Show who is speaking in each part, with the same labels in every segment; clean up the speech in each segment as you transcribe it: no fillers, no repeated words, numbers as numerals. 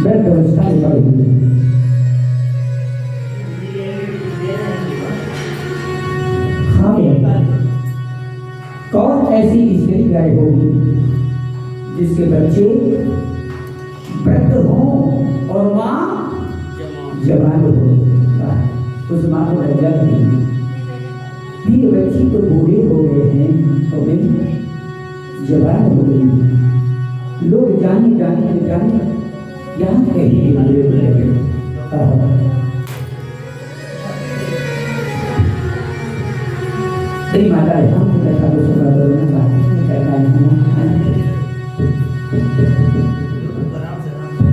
Speaker 1: वृद्ध अवस्था में पड़ी हुई है। कौन ऐसी स्त्री गाय होगी जिसके बच्चे वृद्ध हों और माँ जवान हो? उस माँ को लज्जा नहीं। ये बच्ची तो बूढ़े हो गए हैं और मैं जवान हो गई। लोग जाने यहाँ कहीं तेरी माता है, हम कैसा तो सुना करो ना, बात नहीं करना है।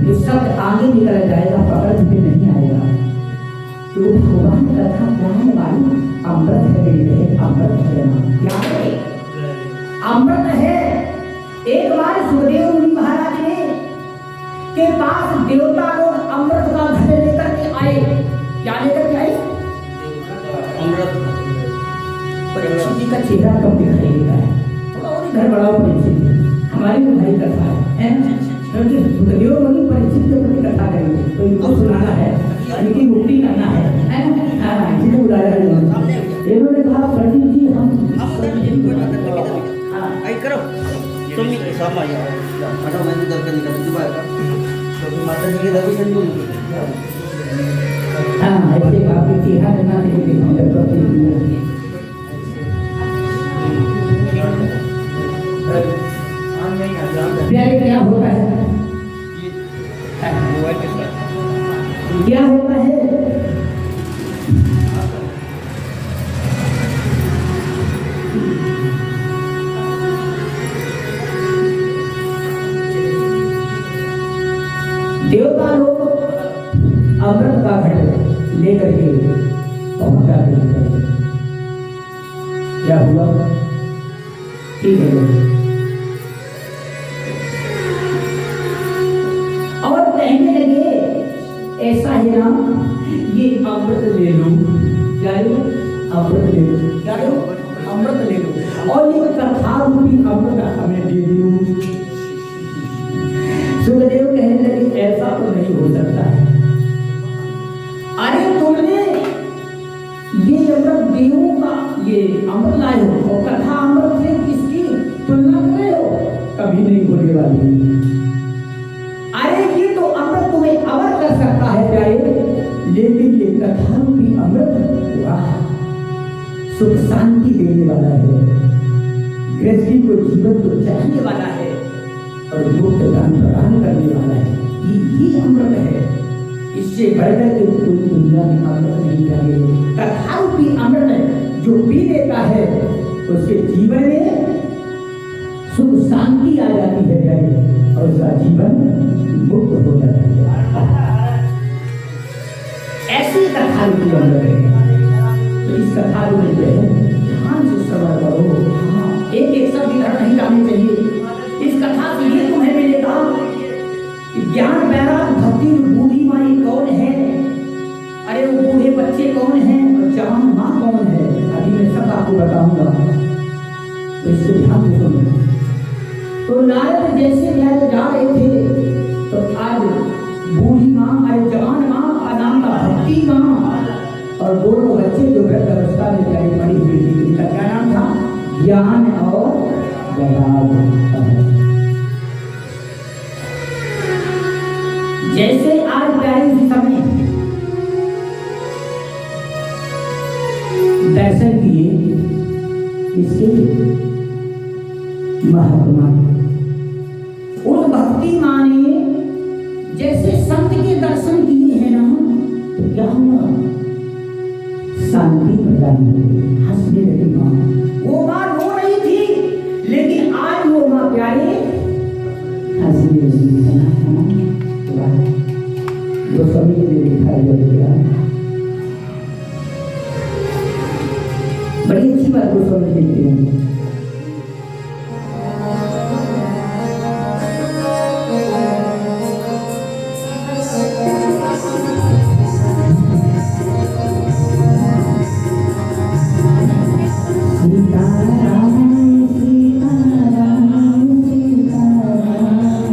Speaker 1: ये शब्द आगे निकल जाएगा, पकड़ में नहीं आएगा। तो भगवान कथा ज्ञान वाली अमृत है, अमृत है ना, क्या है? अमृत है। एक बार सुखदेव मुनि महाराज ने के पास देवता लोग अमृत का घट लेकर के आए। क्या लेकर के आए? अमृत। परीक्षित जी का चेहरा कम दिखाई देता है, थोड़ा और घर बढ़ाओ परीक्षित, हमारी भी भाई कथा है, क्योंकि सुखदेव मुनि परीक्षित के प्रति कथा करेंगे, तो इनको सुनाना है, इनकी मुक्ति करना है। जिन्हें बुलाया है इन्होंने कहा पंडित जी हम
Speaker 2: करो तुम sama ya ada main dal kan coba ya तो माता जी के दर्शन नहीं
Speaker 1: हाँ ऐसे काफी चीहा देना नहीं प्यारे क्या होता है? क्या होता है? देवता लोग अमृत का घट लेकर के पहुंच जाते हैं। क्या हुआ? ठीक है और कहने लगे ऐसा है ना, ये अमृत ले लो। क्या लो? अमृत ले लो। क्या लो? अमृत ले लो और ये कथा रूपी अमृत हमें दे दो। सुखदेव कहने लगे ऐसा तो नहीं हो सकता है। अरे तुमने ये अमृत देवों का ये अमृत लाए हो और कथा अमृत से किसकी तुलना कर रहे हो? कभी नहीं होने वाली। अरे ये तो अमृत तुम्हें अमर कर सकता है प्यारे, लेकिन ये कथा रूपी अमृत वाह सुख शांति देने वाला है, गृहस्थी को जीवन को चाहने वाला है और मुक्त दान प्रदान करने वाला है। ये अमृत है, इससे बढ़कर के पूरी दुनिया में अमृत नहीं चाहिए। कथा रूपी अमृत है, जो पी लेता है उसके जीवन में सुख शांति आ जाती है और उसका जीवन मुक्त हो जाता है। ऐसी कथा रूपी अमृत है। तो इस कथा रूपी जो है ध्यान से श्रवण करो। एक एक शब्द इधर नहीं जाने चाहिए। इस कथा से ये तुम्हें मिलेगा कि ज्ञान वैराग भक्ति बूढ़ी माई कौन है, अरे वो बूढ़े बच्चे कौन हैं और जवान माँ कौन है, अभी मैं सब आपको बताऊंगा, तो इसको ध्यान से सुनो। तो नारद जैसे नारद जा रहे थे तो आज बूढ़ी माँ अरे जवान माँ का नाम था भक्ति माँ और दोनों बच्चे जो वृद्ध अवस्था में प्यारी पड़ी हुई थी, इनका क्या नाम था? ज्ञान और वैराग। जैसे आज प्यारे समय दर्शन किए इसके महात्मा उस भक्ति माँ ने जैसे संत के दर्शन किए हैं ना, तो क्या हुआ? शांति प्रदान हुई, हंसने लगी माँ। वो माँ रो रही थी, लेकिन आज वो माँ प्यारे हंसने लगी। वो सभी ने दिखाई दिया। बड़ी अच्छी बात वो समझ लेते हैं। सीताराम सीताराम सीताराम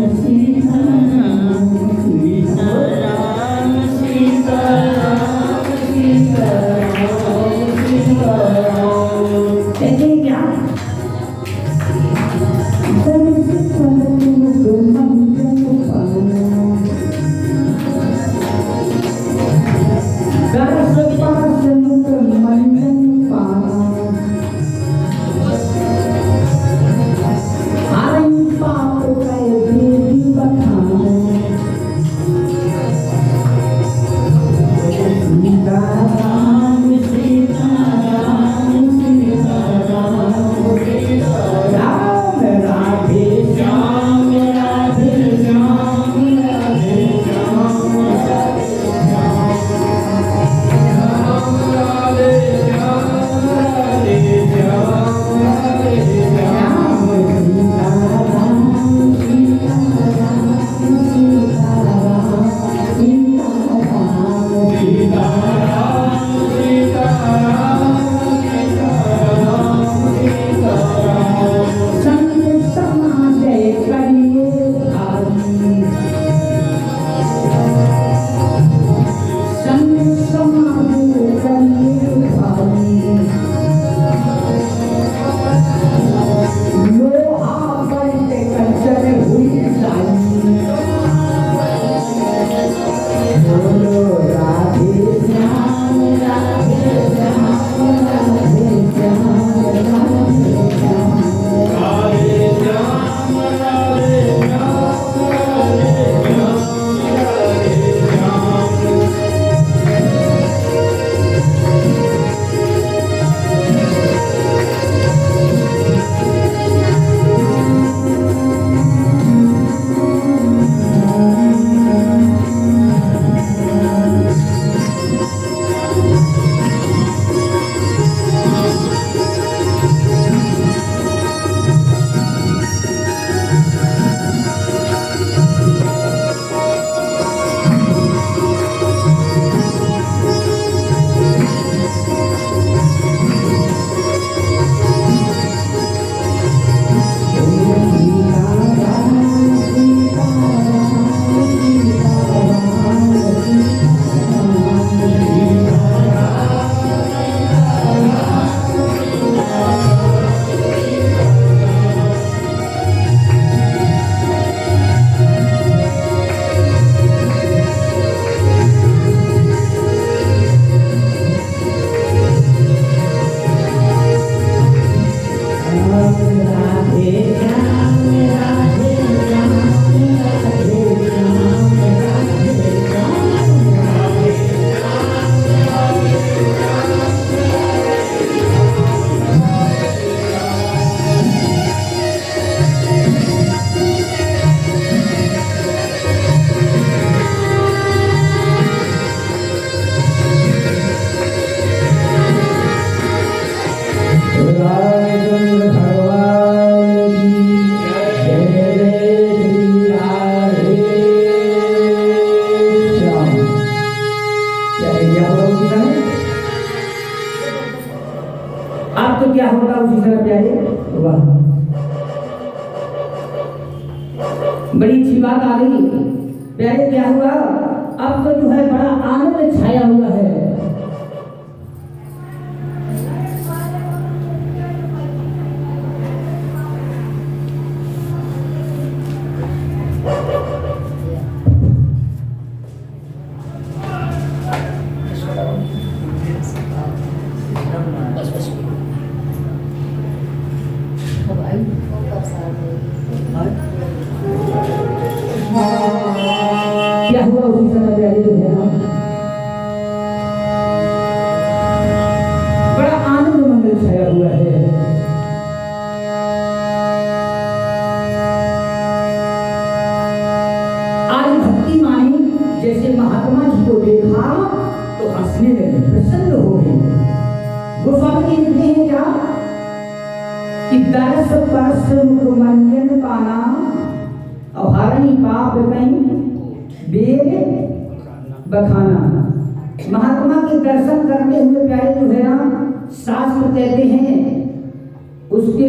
Speaker 1: बड़ी अच्छी बात आ गई। प्यारे क्या हुआ, अब तो जो है बड़ा आनंद छाया हुआ है। क्या हुआ उसी समय प्यारे जो है ना, बड़ा आनंद मंगल छाया हुआ है। आज भक्ति मानी जैसे महात्मा जी को देखा तो हंसने लगे, प्रसन्न हो गए। गोस्वामी जी लिखते हैं क्या कि दरस परस मुख मंजन पाना और हरणी पाप कहीं बेग बखाना। महात्मा के दर्शन करते हुए प्यारे जो है ना, शास्त्र कहते हैं उसके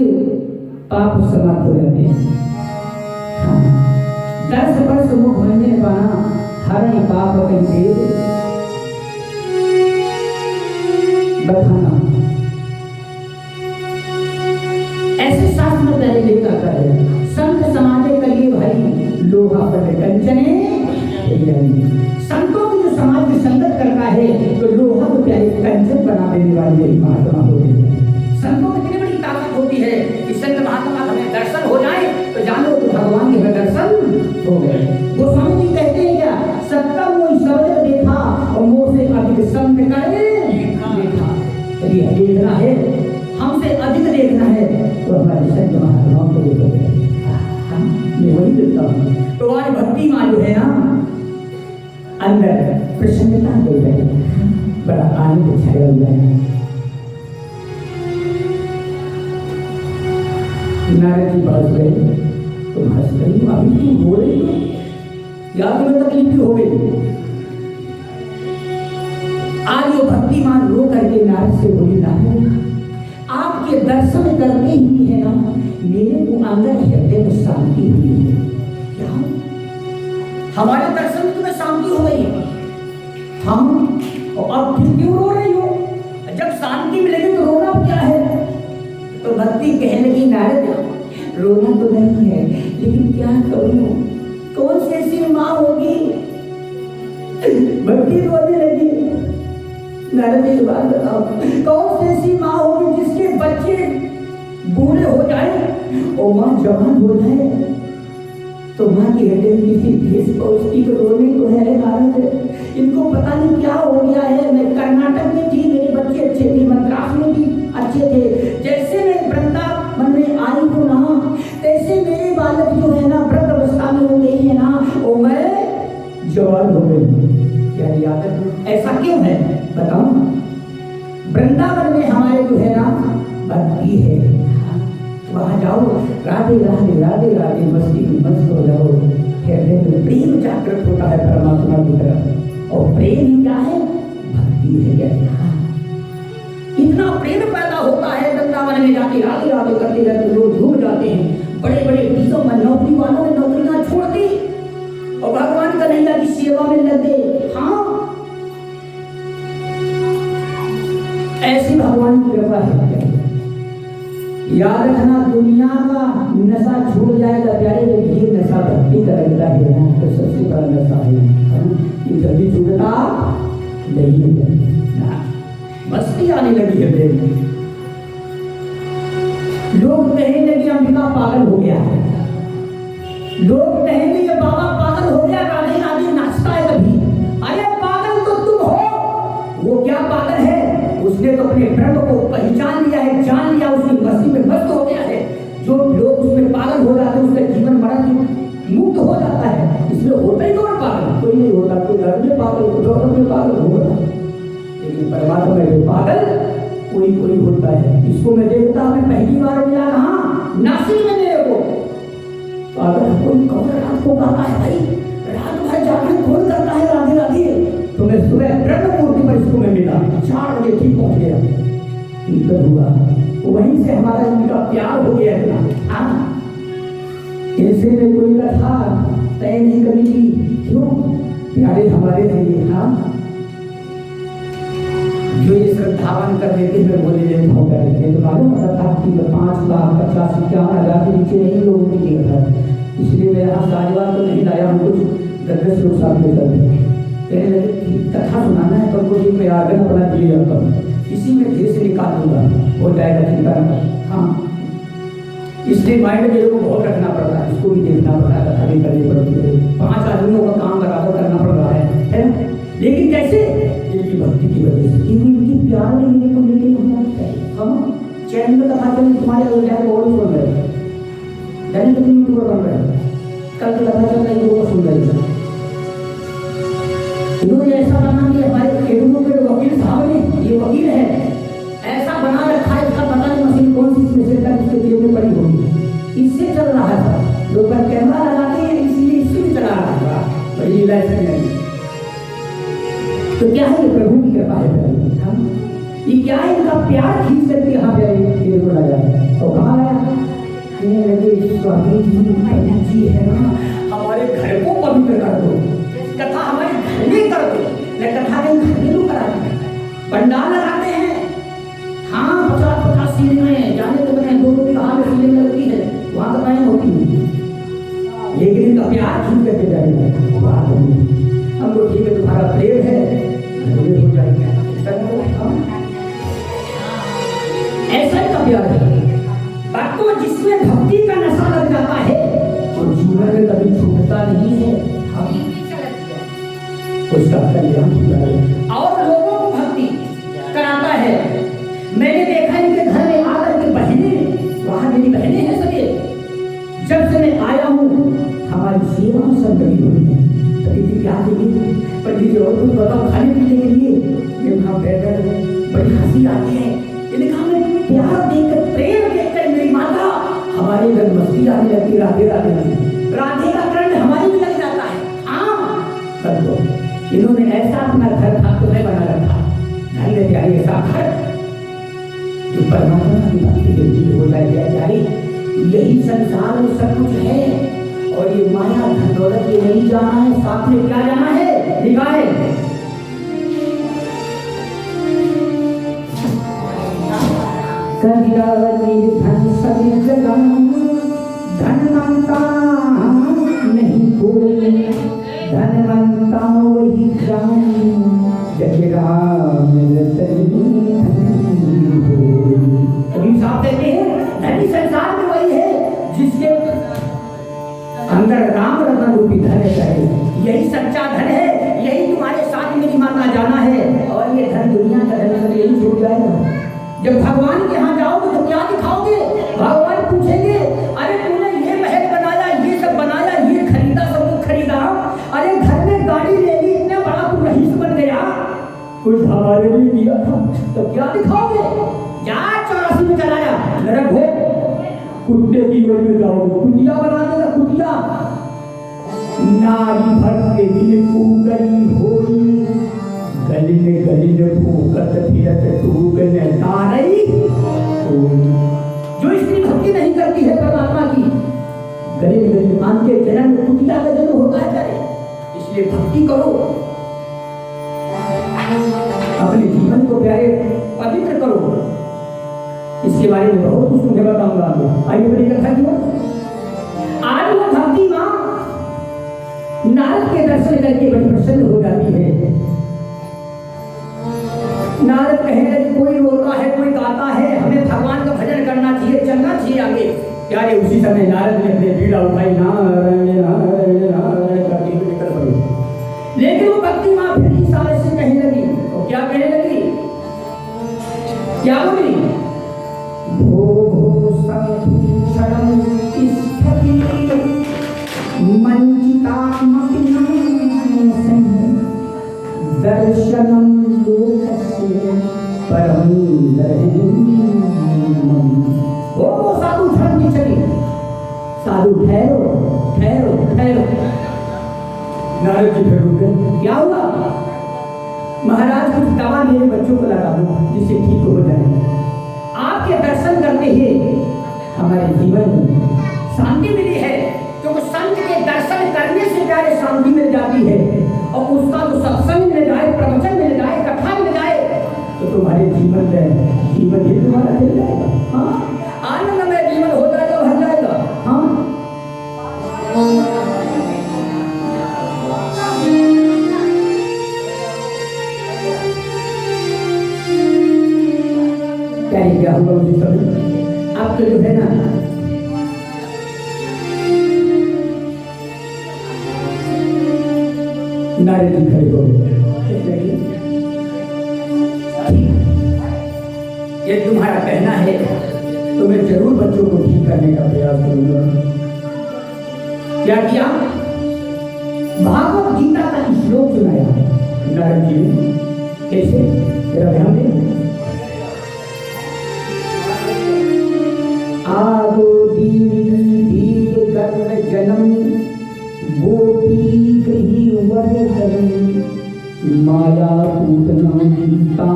Speaker 1: पाप समाप्त हो जाते हैं। हाँ। दर्श परस मुख मंजन पाना हरणी पाप कहीं बेग बखाना। ऐसे शास्त्र पहले लिखा है, संत समाजे करिए भाई लोहा पर कंचने। संतों की जो समाज की संगत करता है तो लोहा को प्यारे कंचन बना देने वाले महात्मा होते हैं। संतों की कितनी बड़ी ताकत होती है कि संत महात्मा हमें दर्शन हो जाए तो जानो तो भगवान के दर्शन हो गए। गोस्वामी जी कहते हैं क्या, सबका वो शब्द देखा और मुंह से अधिक संत करे देखा। यदि देखना है, हमसे अधिक देखना है तो हमारे संत महात्माओं को देखोगे। मैं वही देखता हूँ। तो आज भक्ति मां जो है ना, अंदर प्रसन्नता दे रही, बड़ा आनंद छाया हुआ है। नारद जी पास गए, तुम हंस रही हो, अभी तुम बोल रही हो, या तुम्हें तकलीफ हो गई? आज वो भक्ति मान रो करके नारद से बोली, नारद आपके दर्शन करते ही है ना, मेरे को अंदर हृदय में शांति हुई है। क्या हमारे दर्शन में तुम्हें शांति हो गई? हम और अब फिर क्यों रो रही हो? जब शांति मिलेगी तो रोना क्या है? तो भक्ति कहने लगी, नारद रोना तो नहीं है, लेकिन क्या करूं, कौन सी ऐसी माँ होगी? भक्ति रोने लगी। नारद जी बात बताओ, कौन सी ऐसी माँ होगी जिसके बच्चे बूढ़े हो जाए और माँ जवान हो जाए तो माँ के हृदय में किसी ठेस पहुंचती तो रोने को है। नारद इनको पता नहीं क्या हो गया है। मैं कर्नाटक में थी, मेरे बच्चे अच्छे थे, मद्रास में भी अच्छे थे, जैसे मैं वृंदावन में आई हूँ ना, तैसे मेरे बालक जो है ना वृद्ध अवस्था में हो गई है ना, और मैं जवान हो गई। क्या याद ऐसा क्यों है बताओ? वृंदावन में हमारे जो है ना भक्ति है, वहां जाओ, राधे राधे राधे राधे मस्ती में मस्त हो जाओ। हृदय में प्रेम जागृत होता है परमात्मा की तरफ, और प्रेम ही क्या है? भक्ति है। क्या इतना प्रेम पैदा होता है वृंदावन में जाके राधे राधे करते रहते लोग झूम जाते हैं। बड़े बड़े टीचों में नौकरी वालों ने नौकरियां छोड़ दी और भगवान कन्हैया की सेवा में लग गए। हाँ, ऐसी भगवान की कृपा है। याद रखना, दुनिया का नशा छूट जाएगा प्यारे, जब ये नशा भक्ति का लगता है ना, तो सबसे बड़ा नशा है। ये जल्दी छूटता नहीं है, मस्ती आने लगी है। लोग कहने लगे अंबिका पागल हो गया है, लोग कहेंगे ये बाबा पागल हो गया, राधे राधे नाचता है कभी। अरे पागल तो तुम हो, वो क्या पागल है? उसने तो अपने ब्रह्म को पहचान लिया है, जान लिया, उसकी मस्ती में मस्त हो गया है। जो लोग उसमें पागल हो जाते हैं, उसका जीवन मरण मुक्त हो जाता है। इसमें होता ही कौन पागल? कोई नहीं होता। कोई घर में पागल, दौलत में पागल होगा, लेकिन परमात्मा में पागल कोई कोई होता है। इसको मैं देखता हूं, मैं पहली बार मिला कहाँ, नासिक में मेरे को पागल कोई कौन रात को गाता है भाई, रात भर जागरण कौन करता है राधे राधे। तो मैं सुबह ब्रह्म मूर्ति पर इसको मैं मिला, 4 बजे ठीक पहुंच गया, कीर्तन हुआ, वहीं से हमारा इनका प्यार हो गया। हाँ, ऐसे में कोई कथा चैन नहीं कभी की। क्यों? प्यारे हमारे हैं ये। हाँ, जो ये श्रद्धावान कर देते हैं बोले लेते हो गए थे। तो मालूम होता था कि 5,50,51,000 के नीचे नहीं लोगों की टिकट है। इसलिए मैं यहाँ साजवान तो नहीं लाया हूँ, कुछ 10 लोग साथ में चलते कहने लगे कि कथा सुनाना है तो उनको जी मैं आगन अपना दिए जाता हूँ, इसी में धीरे से निकाल दूंगा, हो जाएगा, चिंता न कर। हाँ, इसलिए माइंड में लोगों को बहुत रखना पड़ रहा है, इसको भी देखना पड़ रहा है, कथा भी करनी पड़ती है, 5 आदमियों का काम बराबर करना पड़ रहा है ना? लेकिन कैसे? इनकी भक्ति की वजह से, क्योंकि इनकी प्यार में इन्हें को लेके होना चाहिए। हम चैन में कथा चल तुम्हारे जाए और सुन रहे हैं, यानी कि तुम यूट्यूबर बन रहे हो, कल की कथा चल रही लोगों को सुन रहे हैं। इन्होंने ऐसा बना कि हमारे खेडूओं के वकील साहब ने, ये वकील है, ऐसा बना रखा है, इसका पता नहीं मशीन कौन सी इसमें से तक इसके जेब में पड़ी होगी, इससे चल रहा है। लोग कैमरा लगाते हैं, इसलिए इससे भी चला रहा है, बड़ी लीला इसमें। तो क्या है? ये प्रभु की कृपा है। ये क्या है? इनका प्यार खींच करके यहाँ पे ये को लगा और कहाँ गया? लगे स्वामी जी है ना, हमारे घर को पवित्र कर दो, कथा हमारे घर में कर दो। मैं कथा के घर में करा पंडाल लगाते हैं। हाँ, 50-50 सीढ़ी में जाने तो मैंने 2 कहाँ में सीढ़ी में लगती है, वहाँ तो मैं होती हूँ, लेकिन इनका प्यार खींच करके जाएगा। हमको ठीक है, तुम्हारा प्रेम है, हो जाएंगे। ऐसा का प्यार है बातों, जिसमें भक्ति का नशा लग जाता है तो जीवन में कभी छूटता नहीं है। उसका कल्याण और लोगों को भक्ति कराता है। मैंने देखा इनके घर में आकर के बहनें, वहां मेरी बहनें हैं सभी, जब से मैं आया हूँ हमारी सेवा में सब लगी हुई है। दीदी क्या चाहिए? पर दीदी और कुछ बताओ खाने पीने के लिए। मैं वहाँ बैठकर बड़ी हंसी आती है। इन्हें कहा मैं प्यार देकर, प्रेम देकर मेरी माता, हमारे घर मस्ती आने लगती, राधे राधे राधे का करंट हमारी भी लग जाता है। हाँ, कर दो। इन्होंने ऐसा अपना घर ठाकुर ने बना रखा, ढंग से प्यारी ऐसा घर जो परमात्मा की भक्ति के लिए हो जाए। यही संसार में सब कुछ है और ये माया धन दौलत ये नहीं जाना है, साथ में क्या जाना है? निकाय। धन सभी जगह धनवंता नहीं कोई, धनवंता वही जग राम कभी साथ देते हैं। धनी संसार में वही है जिसके अंदर राम रत्न रूपी धन है। यही सच्चा धन है, यही तुम्हारे साथ मेरी माता जाना है। और ये धन दुनिया का धन सब यही छूट जाएगा। जब भगवान के यहाँ जाओगे तो क्या दिखाओगे? भगवान पूछेंगे अरे तूने ये महल बनाया, ये सब बनाया, ये खरीदा, सब कुछ खरीदा, अरे घर में गाड़ी ले ली, इतना बड़ा तू रईस बन गया, कुछ हमारे लिए किया था, तो क्या दिखाओगे? जा 84 में चला जा, नरक हो, कुत्ते की गोद में जाओगे, कुतिया बना देगा, कुतिया। नारी भर के दिल पूगली होई, गलिन गलिन फूकत फिरत टूगन तारई। जो इसकी भक्ति नहीं करती है परमात्मा की, गलिन गलिन मान के जन्म में कुतिया का जन्म होता है करे। इसलिए भक्ति करो, अपने जीवन को प्यारे पवित्र करो। इसके बारे में बहुत कुछ मुझे बताऊंगा। आइए बड़ी कथा की बात। आज वो भक्ति माँ नारद के दर्शन करके बड़ी प्रसन्न हो जाती है। नारद कहने लगे कोई रोता है, कोई गाता है, हमें भगवान का भजन करना चाहिए, चलना चाहिए आगे। प्यारे उसी समय नारद ने अपने बीड़ा उठाई, नारायण नारायण नारायण करके निकल पड़ी। लेकिन वो भक्ति माँ फिर इशारे से कहने लगी, तो क्या कहने लगी? क्या बोली? भो भो संभूषणं तिष्ठति मंचितामपि दर्शनं लोकस्य परम वो साधु धर्म की चली। साधु ठहरो ठहरो ठहरो। नारद जी फिर रुके। क्या हुआ? महाराज कुछ दवा मेरे बच्चों को लगा दो जिससे ठीक हो जाए। आपके दर्शन करते ही हमारे जीवन में शांति मिली है, क्योंकि संत के दर्शन करने से क्या शांति मिल जाती है और उसका तो सत्संग मिल जाए, प्रवचन मिल जाए, कथा मिल जाए, तो तुम्हारे जीवन ही तुम्हारा मिल जाएगा। हाँ, आनंदमय जीवन हो जाएगा, भर जाएगा। हाँ, क्या हुआ उसी समय आप तो जो है ना नारे जी खड़े हो गए। ये तुम्हारा कहना है तो मैं जरूर बच्चों को ठीक करने का प्रयास करूंगा। क्या किया? भागवत गीता का श्लोक सुनाया नारद जी ने। कैसे? जरा ध्यान दें। आदो दीव कर्म जन्म गोपी गही वर्धन माया पूतना गीता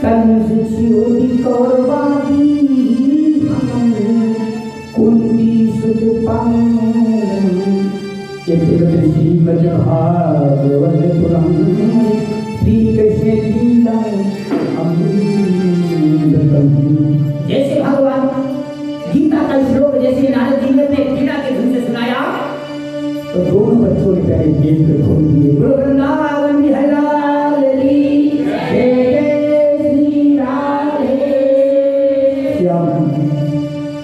Speaker 1: कंस शिरोधि कौरवादी कुंती सुत श्रीमद् भागवत पुराण श्री कृष्ण लीला। जैसे भगवान गीता का श्लोक जैसे नारद जी ने वीणा के धुन से सुनाया तो दोनों बच्चों ने पहले गेट पे खोल दिए। बोलो वृंदावन बिहारी लाल की जय, श्री राधे श्याम।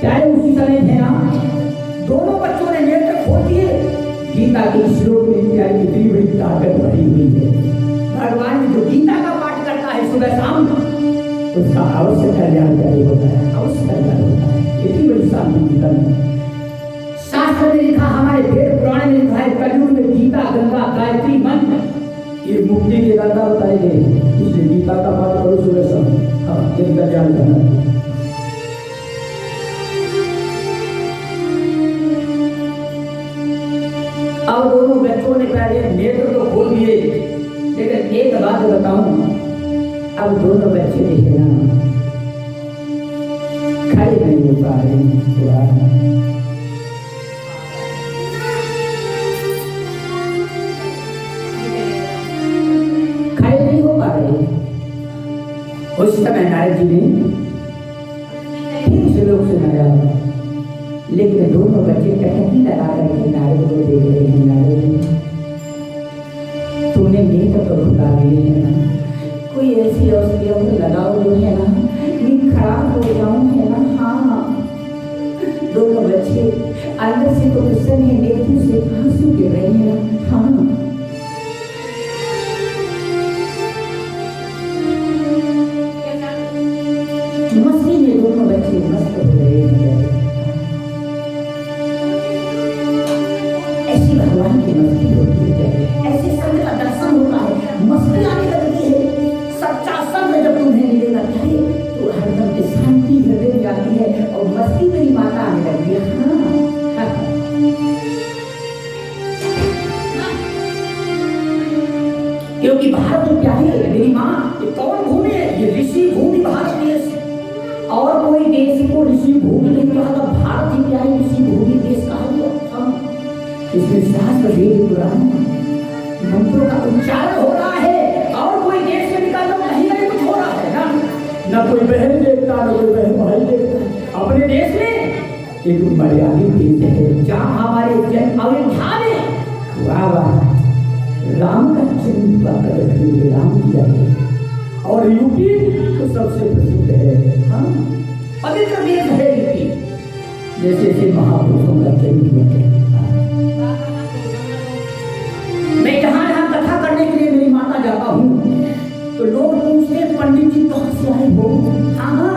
Speaker 1: चाहे उसी समय थे ना, दोनों बच्चों ने नेत्र खोल दिए। गीता के श्लोक में क्या कितनी बड़ी ताकत भरी हुई है। भगवान जो गीता का पाठ करता है सुबह शाम, उसका अवश्य कल्याणकारी होता है, अवश्य कल्याण होता है। इतनी बड़ी शांति गीता में। शास्त्र में लिखा, हमारे वेद पुराण में लिखा है, कलयुग में गीता गंगा गायत्री मंत्र ये मुक्ति के दाता बताए गए। इसलिए गीता का पाठ करो सुबह शाम। हाँ, ये कल्याण करना। अब दोनों बच्चों ने पहले नेत्र तो खोल दिए, लेकिन एक बात बताऊं, अब दोनों बच्चे देखे ना खड़े नहीं हो पा रहे। खड़े नहीं हो पा रहे। उस समय नारद जी ने फिर श्लोक सुनाया, लेकिन दोनों बच्चे टहकी लगा करके नारद को देख रहे हैं। नारद, तुमने नेत्र तो खुला लिए है ना, कोई ऐसी औषधियों को लगाओ जो है ना मैं खराब हो जाऊं, है ना। हाँ, दोनों बच्चे अंदर से तो प्रसन्न है, नेत्र से आंसू गिर रहे हैं ना। हाँ, मस्ती में दोनों बच्चे मस्त हो रहे हैं। ऐसी भगवान की मस्ती होती है, ऐसे संत का दर्शन होता है, मस्ती आने लगती है। सच्चा संत जब तुम्हें मिलेगा चाहे तो हरदम की शांति हृदय में आती है और मस्ती मेरी माता आने लगती है। हाँ, क्योंकि भारत में क्या है मेरी माँ, ये कौन भूमि है? ये ऋषि भूमि भारत देश। और कोई देश को ऋषि भूमि नहीं कहा था, भारत ही क्या है ऋषि भूमि देश कहा गया। इसमें शास्त्र वेद पुराण मंत्रों का उच्चारण हो रहा है, और कोई देश में निकाल लो कहीं नहीं कुछ हो रहा है ना। न कोई बहन देखता, न कोई बहन भाई देखता। अपने देश में एक मर्यादित देश है जहाँ हमारे जन अयोध्या में वाह वाह राम का चिन्ह प्रकट हुए, राम किया है। और यूपी तो सबसे प्रसिद्ध है। हाँ, पवित्र देश है यूपी। जैसे जैसे महापुरुषों का जन्म हुआ है। मैं जहाँ जहाँ कथा करने के लिए मेरी माता जाता हूँ तो लोग पूछते पंडित जी कहाँ से आए हो? हाँ,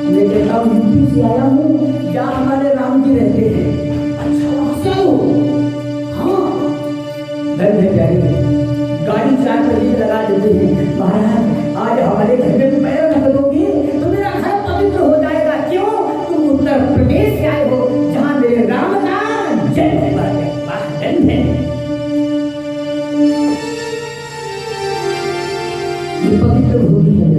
Speaker 1: मैं कहता हूँ यूपी से आया हूँ, जहाँ हमारे राम जी रहते हैं। अच्छा, वहाँ से आए हो? हाँ, धन्य गाड़ी 4 बजे लगा देते हैं। महाराज आज हमारे घर में पैर रख दोगे तो मेरा घर पवित्र हो जाएगा। क्यों? तुम उत्तर प्रदेश से आए हो जहाँ मेरे राम का जन्म हुआ है। जन्म है ये पवित्र भूमि है।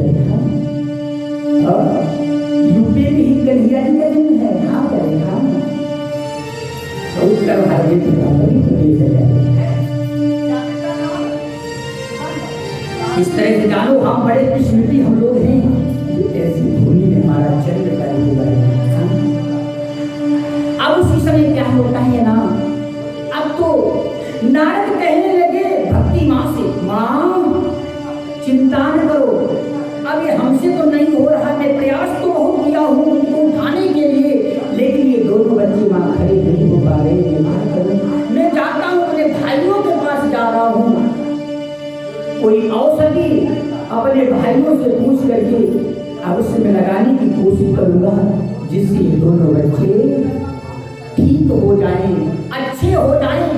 Speaker 1: यूपी में ही कन्हैया जी का जन्म है। हाँ करेगा उत्तर भारत की कभी प्रदेश है। इस तरह से जानो हम बड़े स्मृति हम लोग हैं, ऐसी भूमि में हमारा चंद्र का हुआ है। अब उसी समय क्या होता है ना, अब तो नारद कहने लगे भक्ति माँ से, माँ चिंता न करो, अब ये हमसे तो नहीं हो रहा, मैं प्रयास तो बहुत किया हूँ उनको उठाने के लिए, लेकिन ये दोनों बच्चे माँ खड़े नहीं हो पा रहे। मैं जाता हूँ अपने भाइयों के पास जा रहा हूँ, कोई औषधि अपने भाइयों से पूछ करके अवश्य में लगाने की कोशिश करूंगा, जिससे ये दोनों बच्चे ठीक हो जाएं, अच्छे हो जाएं।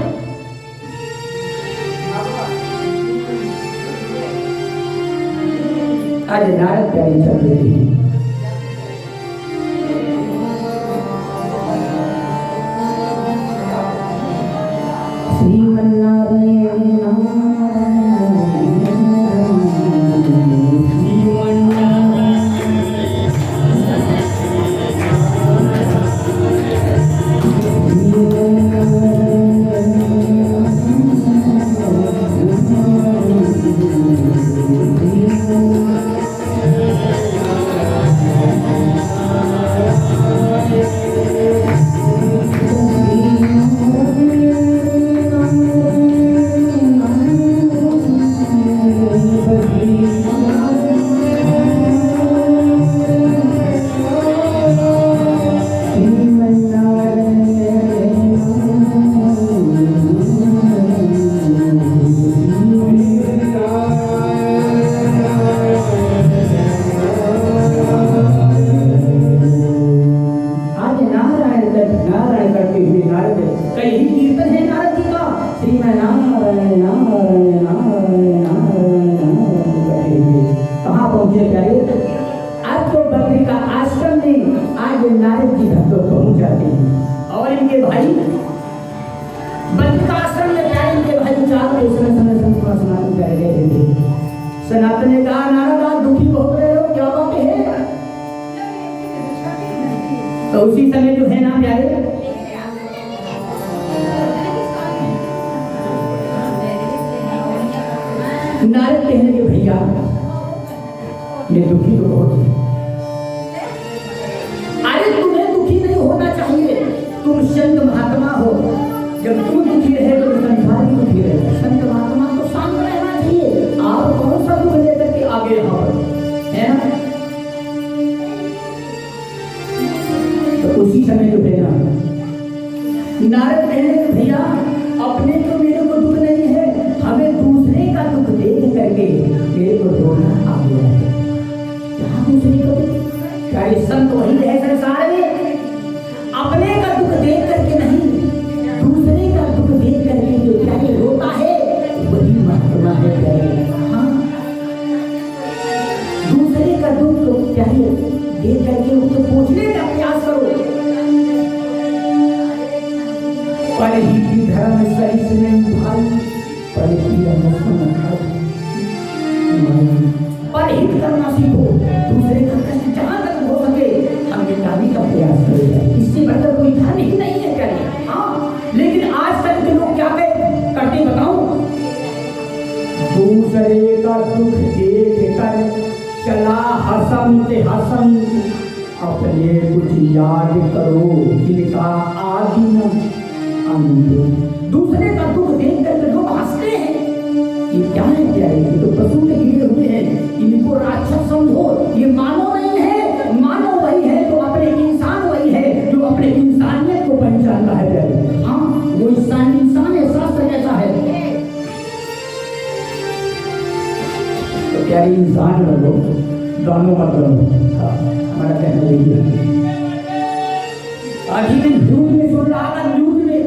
Speaker 1: आज नारद प्यारी चल रही है। सनातन ने कहा नारद आप दुखी बहुत रहे हो, क्या बात है? तो उसी समय जो है ना प्यारे, नारद कहने के भैया मैं दुखी तो बहुत हूं। अरे तुम्हें दुखी नहीं होना चाहिए, तुम संत महात्मा हो, जब तुम दुखी रहे तो संसार भी दुखी रहे। संत महात्मा तो शांत रहना चाहिए, आप कौन सा दुख लेकर के आगे हो, है ना? तो उसी समय जो है ना, नारद कहने के भैया अपने तो मेरे को दुख नहीं है, हमें दूसरे का दुख देख करके मेरे को रोना आ गया है। क्या दूसरे का दुख? क्या ये संत वही है संसार में? अपने का दुख देख करके नहीं, दूसरे का दुख देख करके जो क्या ये रोता है वही महात्मा है। हाँ, दूसरे का दुख तो क्या ये देख करके उसको पूछने का प्रयास करो। पर ही धर्म सही से नहीं भाई, पर हित करना सीखो, दूसरे का कष्ट जहां तक हो सके हम मिटाने का प्रयास करें, इससे बढ़कर कोई धन ही नहीं है क्या? हाँ, लेकिन आज तक के लोग क्या करते बताऊं? दूसरे का दुख देख कर चला हसम से हसम, अपने कुछ याद करो जिनका आदि न अंत। दूसरे का दुख देख कर लोग हंसते हैं, ये क्या है? क्या है? ये तो पशु के गिरे हुए हैं, इनको राक्षस समझो, ये मानव नहीं है। मानव वही है तो अपने इंसान वही है जो अपने इंसानियत को पहचानता है। हाँ, वो इंसान है, शास्त्र जैसा है। तो क्या इंसान बनो, दोनों मत बनो। हमारा कहना यही है। अभी मैं न्यूज में सुन रहा था, न्यूज में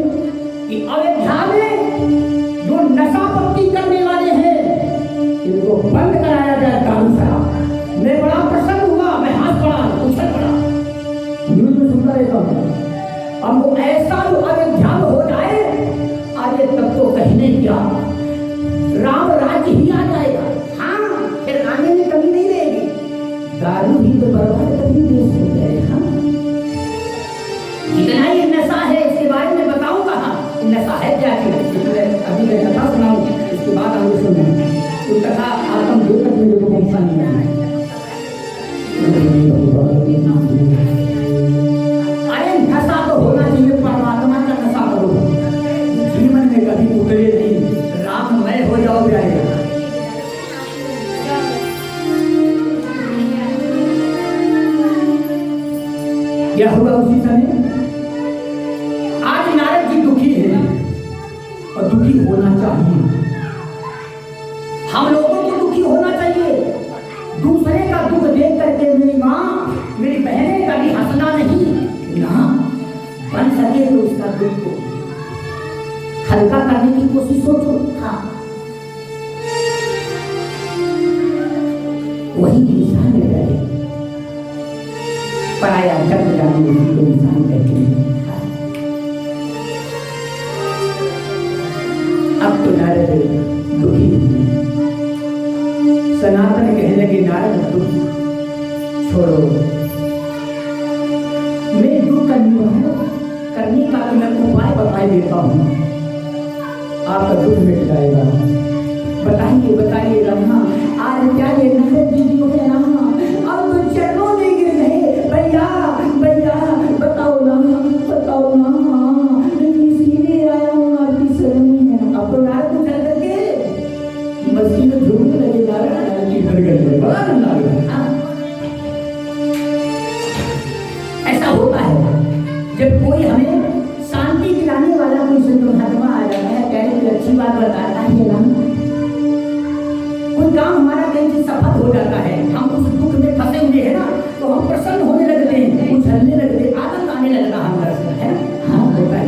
Speaker 1: कि अयोध्या में जो नशा पत्ती करने वाले हैं इनको बंद कराया जाए कानून शराब। मैं बड़ा प्रसन्न हुआ, मैं हाथ पड़ा, उछल पड़ा, न्यूज में सुनता रहता हूँ। अब वो ऐसा जो अयोध्या में हो जाए, अरे तब तो कहने क्या राम राज्य ही आ जाएगा। हाँ, फिर आने में कमी नहीं रहेगी, दारू ही तो बर्बाद कभी देश हो जाएगा। जितना ये नशा है इसके बारे में बताऊं कहाँ? नशा है क्या चीज? अभी मैं कथा सुनाऊं, इसके बाद आगे सुनना। तो कथा आत्म दो तक मेरे को पहुंचा नहीं है। अरे नशा तो होना चाहिए, परमात्मा का नशा करो, जीवन में कभी उतरे नहीं, राममय हो जाओ जाएगा। क्या हुआ उसी समय? आज नारद जी दुखी है और दुखी होना चाहिए। हम लोगों को दुखी होना चाहिए। दूसरे का दुख देख करके मेरी माँ मेरी बहनें कभी हंसना नहीं ना, बन सके तो उसका दुख को हल्का करने की कोशिश सोचो। हाँ, वही इंसान है, पराया जग जाने उसी को इंसान कहते हैं। अब तो नारद दुखी, सनातन कहने लगे नारद दुख छोड़ो, मैं दुख का निवारण करने का तो मैं उपाय बता देता हूँ, आपका दुख मिट जाएगा। बताइए बताइए रहा, आज क्या ये नारद जी जो है ना, अब तो चरणों में गिर गए। भैया भैया बताओ ना, बताओ ना, मैं इसीलिए आया हूँ आपकी शरण में। अब तो नारद को चल करके मस्ती में झूमने लगे। नारद जी घर गए, बड़ा आनंद आ गया। ऐसा होता है जब कोई हमें शांति दिलाने वाला कोई संत महात्मा आ जाता है, कहने की अच्छी बात बताता है ना, कोई काम हमारा कहीं से सफल हो जाता है, हम उस दुख में फंसे हुए हैं ना, तो हम प्रसन्न होने लगते हैं, उछलने लगते हैं, आनंद आने लगता हमारा है। हाँ होता है।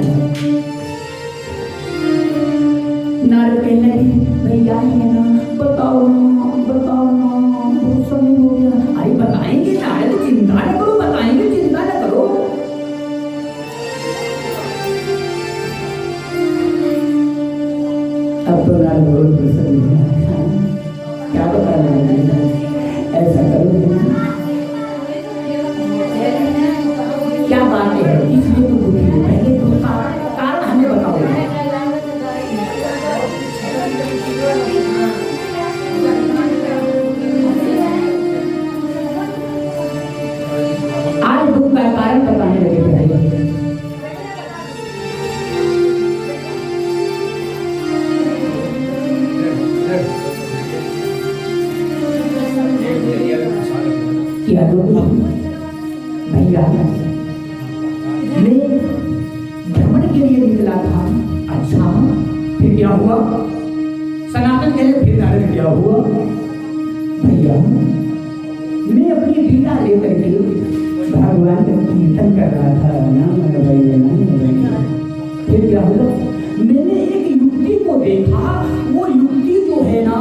Speaker 1: नारद कहने लगे भैया है ना, बताओ ना, बताओ ना, बहुत समय हो गया। अरे बताएंगे नारद, चिंता न करो, बताएंगे, चिंता न करो। अब तो नारद बहुत प्रसन्न है। क्या बता रहे हैं? ऐसा करो, क्या बात है, इसलिए तो दुखी है, पहले दुख का कारण हमें बताओ। आज दुख का कारण बताने लगे पहले। क्या भैया मैं भ्रमण के लिए निकला था। अच्छा फिर क्या हुआ? सनातन कहे फिर नारद क्या हुआ? भैया मैं अपनी बीड़ा लेकर के भगवान का कीर्तन कर रहा था, फिर क्या हुआ? मैंने एक युक्ति को देखा, वो युक्ति जो है ना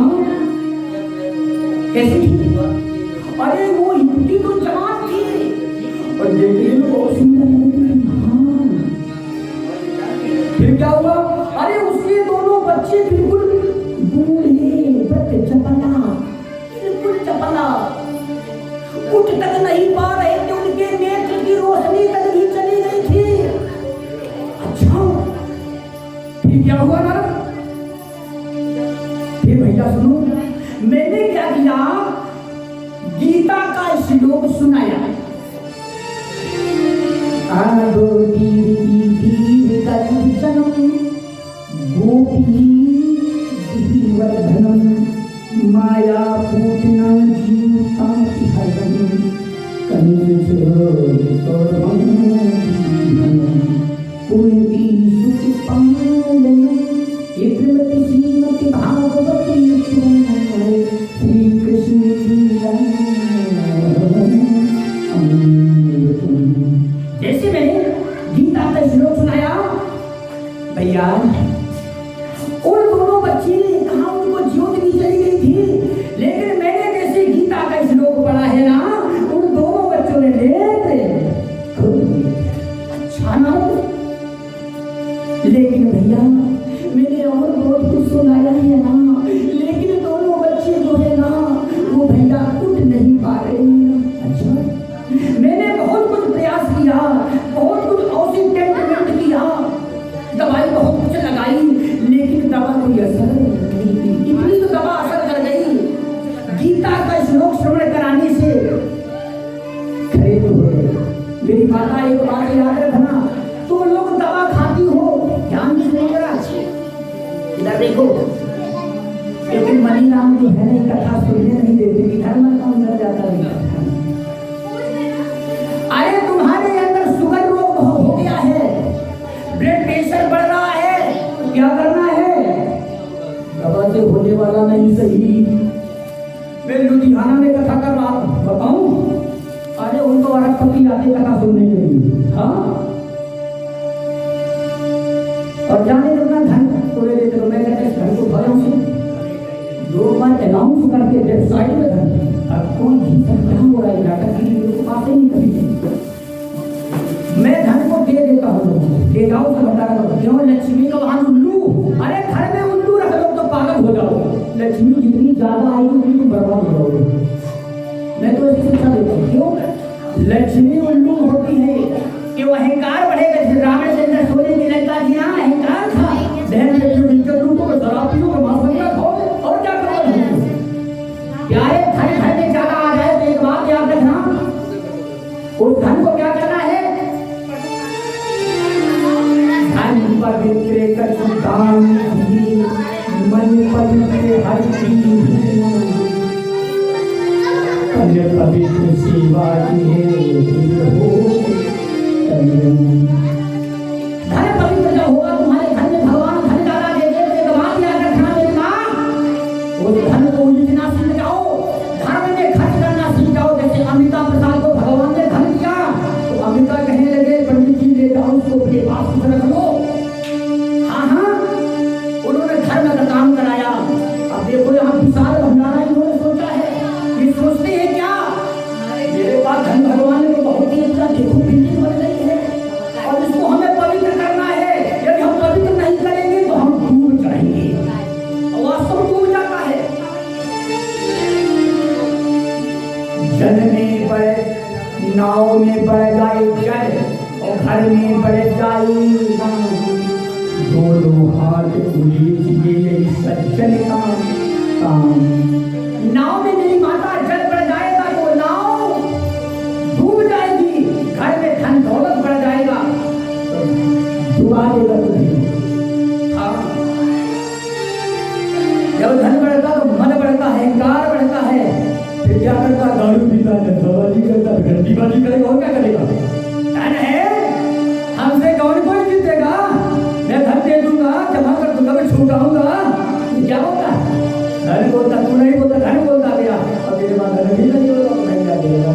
Speaker 1: कैसी थी? अरे वो युक्ति तो जवान थी और देखने में बहुत सुंदर लगी। हाँ फिर क्या हुआ? अरे उसके दोनों बच्चे बिल्कुल बूढ़े चपला, बिल्कुल चपला, उठ तक नहीं पा रहे थे, उनके नेत्र की रोशनी तक भी चली गई थी। अच्छा फिर क्या हुआ ना? फिर भैया सुनो, मैंने क्या किया, गीता का श्लोक सुनाया। आदो दीर्घ कंचनम गोपी वर्धनम माया पूतना जीवताति हरम कुंती सुपालन इत्रमति श्रीमति भागवती श्री कृष्ण लीला। जैसे मैंने गीता का श्लोक सुनाया भैया, उन दोनों बच्चे ने कहा उनको ज्योत भी चली गई थी, लेकिन मैंने जैसे गीता का श्लोक पढ़ा है ना, उन दोनों बच्चों ने अच्छा ना। लेकिन भैया मैंने और बहुत कुछ सुनाया है ना, लेकिन दोनों बच्चे जो है ना वो भैया उठ नहीं पा रहे हैं। अच्छा मैंने बहुत कुछ प्रयास किया, बहुत कुछ औषधि टेंशन बढ़ रहा है तो क्या करना है? दवा से होने वाला नहीं सही। मैं लुधियाना में कथा कर रहा हूँ, बताऊं? अरे उनको अरबपति आते कथा सुनने के लिए, हाँ। और जाने कितना धन तो ले लेते, मैं कहते इस धन को भरों से 2 बार अनाउंस करके वेबसाइट में धन। अब कौन जीवन क्या हो रहा है नाटक के लिए तो पाते नहीं कभी। मैं धन को दे देता हूँ, ले जाओ तो भंडारा करो। क्यों? लक्ष्मी का वहां उल्लू, अरे घर में उल्लू रख लो तो पागल हो जाओगे। लक्ष्मी जितनी ज्यादा आएगी उतनी तुम बर्बाद हो जाओगे। मैं तो ऐसी शिक्षा देता हूँ। क्यों? लक्ष्मी उल्लू होती है कि वो अहंकार बढ़ेगा। जैसे रावण के अंदर सोने की लंका थी, अहंकार था। बहन को शराबियों को माफ खाओगे और क्या करोगे? प्यारे धन घर में ज्यादा आ जाए तो एक बात याद रखना, उस धन को क्या करना है? धन पवित्र कछुदान मन पवित्र हर पवित्र सेवा धन पवित्र जब होगा तुम्हारे घर में भगवान धन ज्यादा दे दे। एक बात याद रखना मेरी माँ, उस धन को उलझना सीख जाओ, धर्म में खर्च करना सीख जाओ। जैसे अमिताभ प्रसाद को भगवान ने धन दिया तो अमिताभ कहने लगे पंडित जी ले जाओ उसको अपने पास कुछ रख लो। हाँ हाँ, उन्होंने धर्म का काम कराया। अब देखो यहाँ विशाल भंडारा इन्होंने सोचा है, ये सोचते हैं क्या मेरे पास धन भगवान ने बहुत ही अच्छा देखो बिल्डिंग बन रही है और इसको हमें पवित्र करना है। यदि हम पवित्र नहीं करेंगे तो हम डूब जाएंगे। और वास्तव डूब जाता है। जल में पड़े नाव में पड़ जाए जल और घर में पड़ जाए दोनों हाथ उलीझिए सज्जन का काम। नाव में मेरी माता जल पड़ जाएगा तो नाव डूब जाएगी, घर में धन दौलत बढ़ जाएगा तो डुबा देगा तुम्हें। हाँ, जब धन बढ़ता तो मन बढ़ता है, अहंकार बढ़ता है, फिर क्या करता? दारू पीता है, दवाली करता है, गंदीबाजी करेगा और क्या करेगा? धन है, हमसे कौन कोई जीतेगा? मैं धन दे दूंगा, जमा कर दूंगा, मैं छूटाऊंगा, क्या होगा? धन बोलता, तू नहीं बोलता, धन बोलता गया और मेरे बाद धन भी नहीं बोला तो मैं क्या करेगा?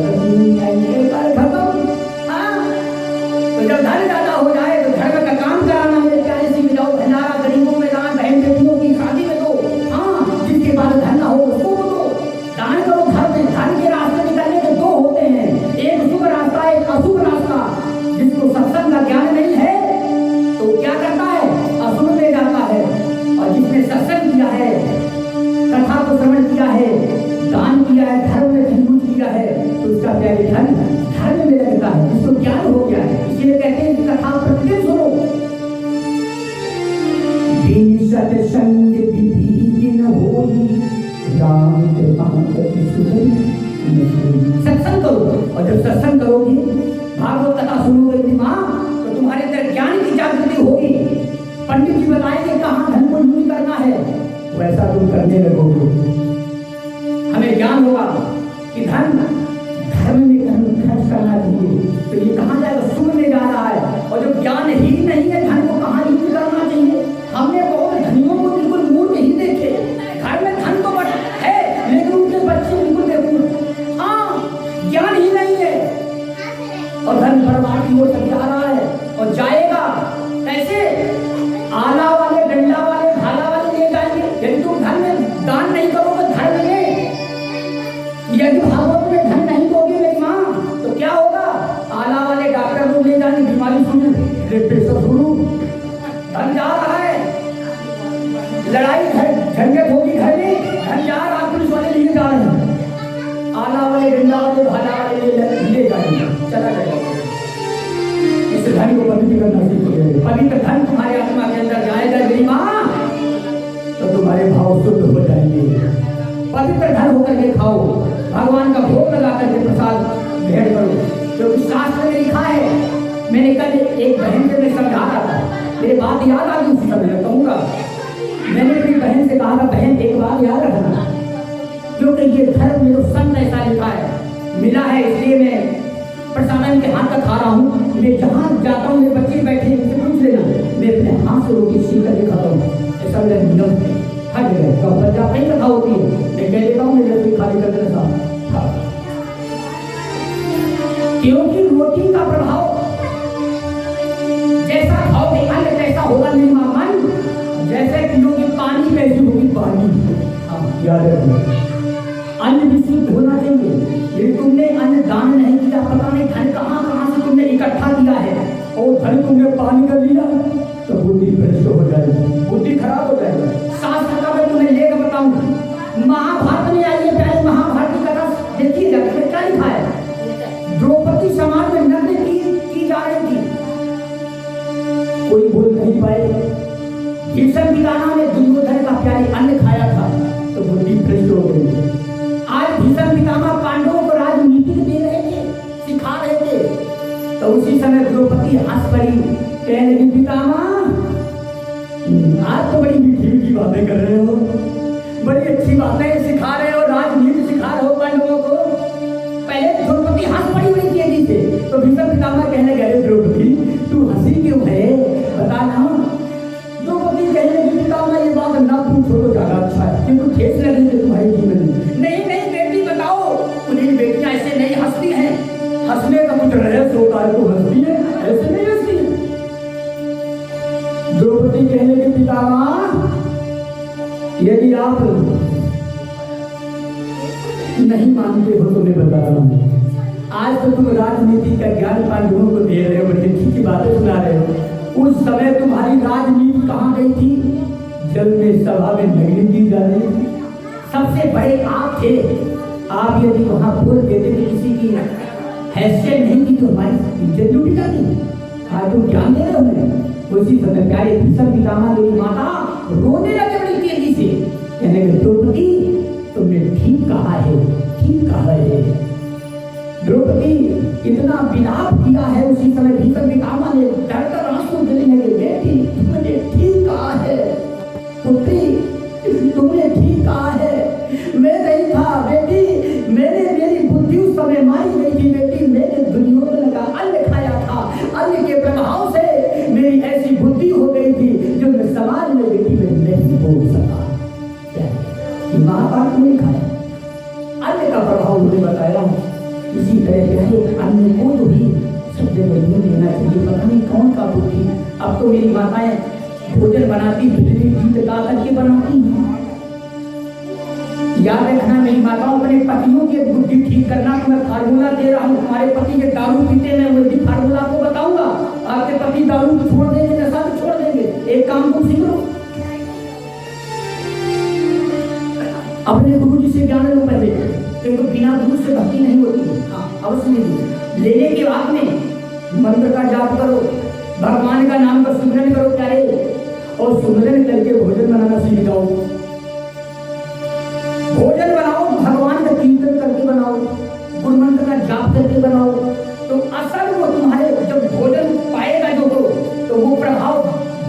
Speaker 1: तो जब धन ज्यादा हो जाए तो धर्म का काम कराना मेरे प्यारे से मिलाओ, भंडारा गरीबों में दान, बहन बेटियों की शादी में दो। हाँ, जिसके बाद धन ना हो उसको दो, दान करो। घर में धन के रास्ते निकलने के 2 होते हैं, एक शुभ रास्ता, एक अशुभ रास्ता। जिसको सत्संग का ज्ञान नहीं है तो क्या करता है? अशुभ में जाता है। और जिसने सत्संग किया है, कथा को श्रवण किया है, दान किया है, धर्म में झंझूठ किया है तो उसका प्यारे धन धर्म में लगता है, जिसको ज्ञान हो गया है। इसलिए कहते हैं कथा प्रतिदिन सुनो। बिन सत्संग विधि होई राम कृपा सत्संग करो। और जब सत्संग करोगे, भागवत कथा सुनोगे मेरी माँ, तो तुम्हारे अंदर ज्ञान की जागृति होगी। पंडित जी बताएंगे कहाँ धन को यूज करना है, वैसा तुम करने लगोगे। हमें ज्ञान होगा कि धन धर्म में खर्च करना चाहिए, तो ये कहाँ जाएगा? सुन में जा रहा है। और जब ज्ञान ही नहीं है धन को कहाँ यूज करना चाहिए? हमने बहुत धनियों को बिल्कुल मूर्ख ही देखे, घर में धन तो है लेकिन उनके बच्चे बिल्कुल देखो, हाँ, ज्ञान ही नहीं है और धन बर्बाद की ओर जा रहा है। और जाएगा कैसे? आला वाले, डंडा वाले, भाला वाले ले जाएंगे। यदि तुम धन में दान नहीं करोगे, धर्म में यदि भागवत में धन नहीं दोगे मेरी माँ, तो क्या होगा? आला वाले डॉक्टर लोग ले जाएंगे, बीमारी सुने, प्रेशर शुरू, धन जा रहा है, लड़ाई झंझट होगी घर में, धन जा रहा, पुलिस वाले लिए जा रहे हैं, आला वाले, डंडा वाले, भाला वाले ले जाएंगे, चला जाएगा। इस धन को पवित्र करना सीखोगे। पवित्र धन तुम्हारे आत्मा के अंदर जाएगा मेरी माँ, तो तुम्हारे भाव शुद्ध हो जाएंगे। पवित्र धन होकर के खाओ, भगवान का भोग लगा करके प्रसाद भेंट करो, क्योंकि शास्त्र में लिखा है। मैंने कल एक बहन से मैं समझा रहा था, मेरे बात याद आ गई, उसी समय मैं कहूँगा। मैंने अपनी बहन से कहा था, बहन एक बात याद रखना, क्योंकि ये धर्म में तो संत ऐसा लिखा है, मिला है, इसलिए मैं प्रसादन के हाथ का खा रहा हूँ। मैं जहाँ जाता हूँ मेरे बच्चे बैठे, मुझसे पूछ लेना, मैं कैसी होगी पानी। हाँ याद रखना, अन्न विशुद्ध होना चाहिए। ये तुमने अन्न दान नहीं किया, पता नहीं धन कहाँ कहाँ से तुमने इकट्ठा किया है, और धन तुमने पान कर लिया तो बुद्धि भ्रष्ट हो जाएगी, बुद्धि खराब हो जाएगी। शास्त्र का मैं तुम्हें लेकर बताऊंगा, महाभारत में आइए, पहले महाभारत की कथा देखिए, क्या लिखा है। द्रौपदी समाज में नग्न की जा रही थी, कोई बोल नहीं पाए। भीष्म पितामह ने दुर्योधन का प्यारे अन्न खाया था तो बुद्धि भ्रष्ट हो गई। आज भीष्म पितामह पांडवों को राजनीति दे रहे थे, सिखा रहे थे, तो उसी समय द्रौपदी हंस पड़ी, कहने लगी पितामह आज तो बड़ी मीठी मीठी बातें कर रहे हो, बड़ी अच्छी बातें सिखा रहे हो, राजनीति सिखा रहे हो पांडवों को। पहले द्रौपदी हंस पड़ी बड़ी तेजी से, तो भीष्म पितामह कहने लगे द्रौपदी तू हंसी क्यों है, बता ना। द्रौपदी कहने लगी पितामह ये बात ना पूछो तो ज्यादा अच्छा है, क्योंकि ठेस लगेगी तुम्हारे जीवन में। नहीं नहीं बेटी बताओ, उन्हें बेटियां ऐसे नहीं हंसती हैं, हंसने का कुछ रहस्य होता है तो हंसती है, ऐसे नहीं हंसती है। द्रौपदी कहने लगी पितामह यदि आप नहीं मानते हो तो मैं बता रहा हूँ, आज तो तुम राजनीति का ज्ञान पांडवों को दे रहे हो, बड़ी अच्छी की बातें सुना रहे हो। उस समय तुम्हारी राजनीति कहाँ गई थी, जल में सभा में नगरी की जा रही थी, सबसे बड़े आप थे। आप यदि वहां बोल देते तो किसी की हैसियत नहीं थी तो हमारी इज्जत लूटी जाती। आज तुम ज्ञान दे रहे हो मैं। उसी समय प्यारे भीष्म पितामह मेरी माता रोने लगे बड़ी तेजी से, कहने लगे द्रौपदी तुमने ठीक कहा है, ठीक कहा है। द्रौपदी इतना विलाप किया है, उसी समय भीष्म पितामह ने डरकर आंसू गिरने लगे, बेटी तुमने ठीक कहा है, पुत्री तुमने ठीक कहा है, मैं नहीं था बेटी, मेरी बुद्धि उस समय मारी गई थी बेटी, मैंने दुर्योधन का अन्न खाया था, अन्न के प्रभाव से मेरी ऐसी बुद्धि हो गई थी जो मैं समाज में बेटी में नहीं बोल सका। महाभारत में लिखा है, अन्न का प्रभाव मुझे बताया। इसी तरह प्यारे अन्न को जो भी सब जगह लेना चाहिए, पता नहीं कौन का बुद्धि। अब तो मेरी माताएं भोजन बनाती, बिजली गीत गा करके बनाती हैं। याद रखना मेरी माताओं, अपने पतियों की बुद्धि ठीक करना। तो मैं फार्मूला दे रहा हूँ, तुम्हारे पति के दारू पीते, मैं वही फार्मूला आपको बताऊंगा। आपके पति दारू छोड़ देंगे, नशा छोड़ देंगे। एक काम तुम सीख लो, अपने गुरु जी से ज्ञान लो पहले, क्योंकि बिना गुरु से भक्ति नहीं होती। हाँ अवश्य नहीं। लेने के बाद में मंत्र का जाप करो, भगवान का नाम का सुमिरन करो प्यारे, और सुमिरन करके भोजन बनाना सीख जाओ। भोजन बनाओ, भगवान का कीर्तन करके बनाओ, गुरु मंत्र का जाप करके बनाओ, तो असल वो तुम्हारे जब भोजन पाएगा जो तो वो प्रभाव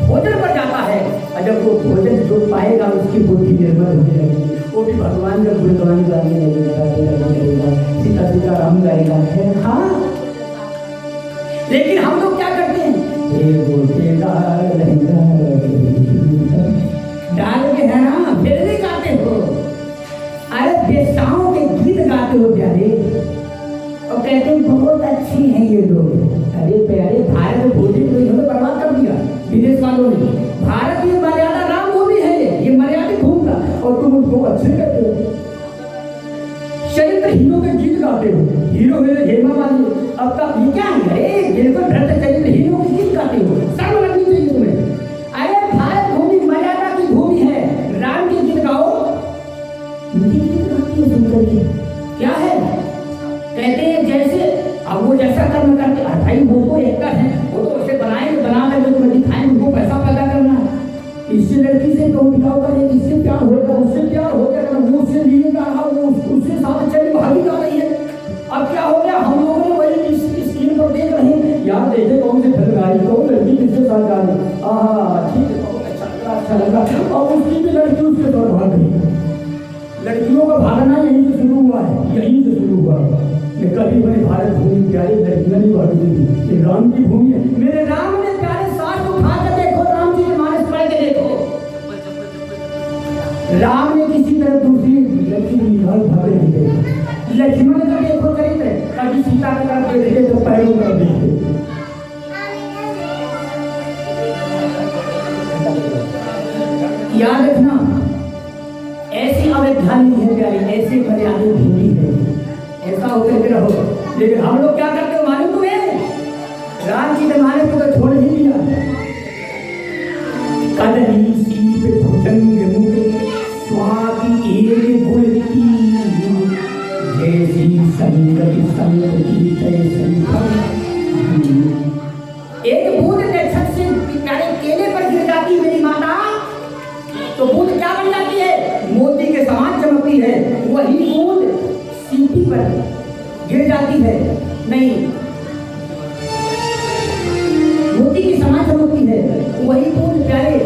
Speaker 1: भोजन पर जाता है, और जब वो भोजन जो पाएगा उसकी बुद्धि निर्मल होने लगेगी, वो भी भगवान का गुणगान गाने लगेगा, सीता सीता राम गाएगा। हाँ, लेकिन हम लोग क्या करते हैं, डाल के है ना फिर नहीं गाते हो। अरे बेसाओं के गीत गाते हो प्यारे, और कहते हैं बहुत अच्छी हैं ये लोग। अरे प्यारे भारत भोजन को इन्होंने बर्बाद कर दिया विदेश वालों ने। भारत की मर्यादा राम भूमि है, ये मर्यादित भूमि था, और तुम उनको अच्छे कहते हो। चरित्र हीरो के गीत गाते हो, हीरो मेरे हेमा मालिनी। अब तक ये क्या है, बिल्कुल भ्रष्ट चरित्र हीरो के गीत गाते हो, शर्म लगनी चाहिए तुम्हें। अरे भारत भूमि मर्यादा की भूमि है, राम के गीत गाओ। क्या है, कहते हैं जैसे अब वो जैसा कर्म करते, भाई वो तो एक्टर है, वो तो उसे बनाएंगे, बना करके तुम्हें दिखाएंगे, उनको पैसा पैदा करना है। इससे लड़की से तो बिगाव करेंगे, इससे प्यार होगा, उससे प्यार हो गया, वो उससे लिए जा रहा, वो उससे साथ चली भागी जा रही है। अब क्या हो गया, हम लोगों ने वही इस स्क्रीन पर देख रहे हैं, यार देखे कौन से फिल्म आई, कौन लड़की किसके साथ जा रही, हाँ ठीक है, बहुत अच्छा लगा, और उसकी भी लड़की उसके साथ भाग गई। लड़कियों का भागना यहीं से शुरू हुआ है, यहीं से शुरू हुआ है। कभी मेरी भारत भूमि प्यारी लड़कियां नहीं भागती थी, ये राम की भूमि है। मेरे राम ने प्यारे साथ उठा कर देखो, राम जी के मानस पढ़ के देखो, राम ने किसी तरह दूसरी लड़की को निकाल भागे नहीं गए। लक्ष्मण का देखो चरित्र, कभी सीता की तरफ देखते तो पैरों की तरफ देखते। याद रखना में ध्यान नहीं है प्यारी, ऐसे मर्यादा भूमि है, ऐसा होकर के रहो। लेकिन हम लोग क्या करते हो मालूम तुम्हें? राम जी ने माने को तो छोड़ ही दिया। कदली सीप भुजंग मुख स्वाति एक गुण की, जैसी संगति संग की तैसी फल। एक बूंद नक्षत्र से प्यारे केले पर गिर जाती मेरी माता, तो बूंद क्या बन जाती है? मोती के समान चमकती है। वही बूंद सीपी पर गिर जाती है, नहीं मोती के समान चमकती है। वही बूंद प्यारे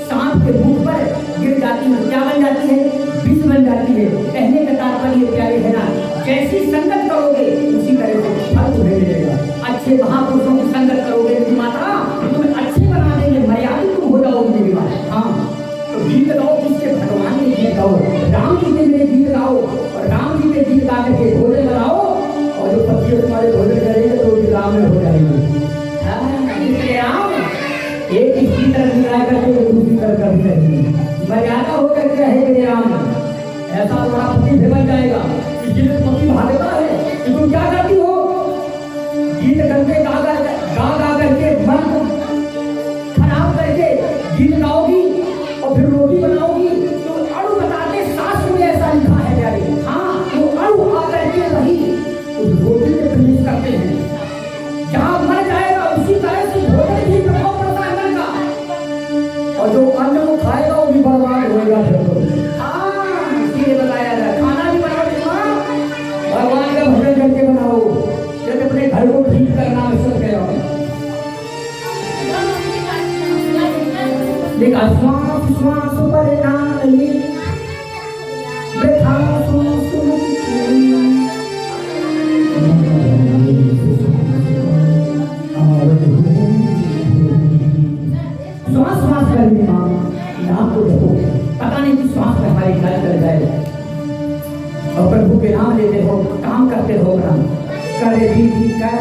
Speaker 1: सांप के मुख पर गिर जाती है, क्या बन जाती है? विष बन जाती है। कहने का तात्पर्य प्यारे है ना, जैसी संगत करोगे उसी तरह से फल तुम्हें मिलेगा। अच्छे महापुरुषों की संगत करोगे माता, तुम्हें अच्छे बना देंगे, मर्यादित तुम हो जाओगे मेरी बात। हाँ, तो गीत गाओ, किसके भगवान के गीत गाओ, राम जी के मेरे गीत गाओ, और राम जी के गीत गा करके भोजन बनाओ, और जो पति तुम्हारे भोजन करेंगे तो भी राम में हो जाएंगे। राम एक इसकी तरफ मिला करके दूसरी तरफ कभी करेंगे, मर्यादा होकर के रहे मेरे राम। ऐसा बड़ा पति बन जाएगा। इसलिए पति भागता है कि तुम क्या करती हो? गीत करके गा करके मन को खराब करके गीत गाओगी और फिर रोटी बनाओगी। तो अणु बताते शास्त्र में ऐसा लिखा है प्यारे। हाँ, वो अणु आकर के वही उस रोटी में प्रवेश करते हैं। जहाँ मर जाएगा उसी तरह से भोजन भी प्रभाव पड़ता है मन का, और जो अन्न को खाएगा वो भी बर्बाद होएगा। हाँ, इसीलिए बताया जाए खाना भी बनाओ भगवान का भजन करके बनाओ, जब अपने घर को ठीक करना अवसर करो। देखा श्वास श्वास पर नाम ले, बैठा श्वास श्वास करने नाम को देखो, पता नहीं कि श्वास में हमारी गल कर जाए, और प्रभु के नाम लेते हो, काम करते हो, करे भी कर।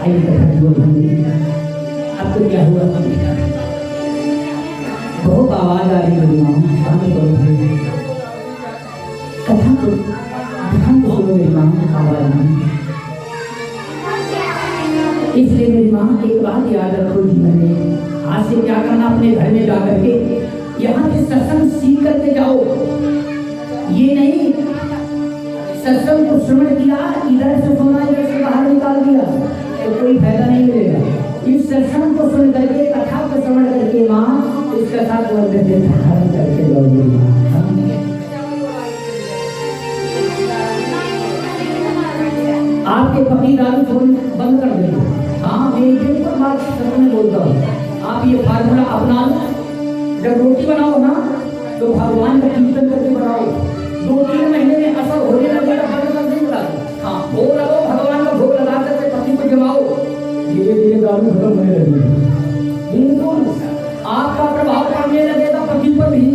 Speaker 1: आइए कथा की ओर बढ़ेंगे। अब तो क्या हुआ, बहुत आवाज आ रही है माँ, शांत करो कथा को, ध्यान से सुनो मेरी माँ, आवाज नहीं। इसलिए मेरी माँ एक बात याद रखो जीवन में, आज से क्या करना, अपने घर में जाकर के यहाँ के सत्संग सीख करके जाओ। ये नहीं सत्संग को श्रवण किया, इधर से सुना इधर से बाहर निकाल दिया तो कोई फायदा नहीं मिलेगा। इस सत्संग को सुन करके, कथा को श्रवण करके माँ इस कथा को अंदर से धारण करके जाओगे माँ। आपके पति दारू छोड़ने बंद कर देंगे। हाँ, मैं बिल्कुल बात सच में बोलता हूँ। आप ये फार्मूला अपना लो, जब रोटी बनाओ ना तो भगवान का कीर्तन करके बनाओ, 2-3 महीने में असर होने लगेगा, बंद कर देगा। हाँ, भोग लगाओ, भगवान का भोग लगा करके पति को जमाओ, धीरे धीरे दारू खत्म होने लगेगी। बिल्कुल आपका प्रभाव पड़ने लगेगा पति पर भी।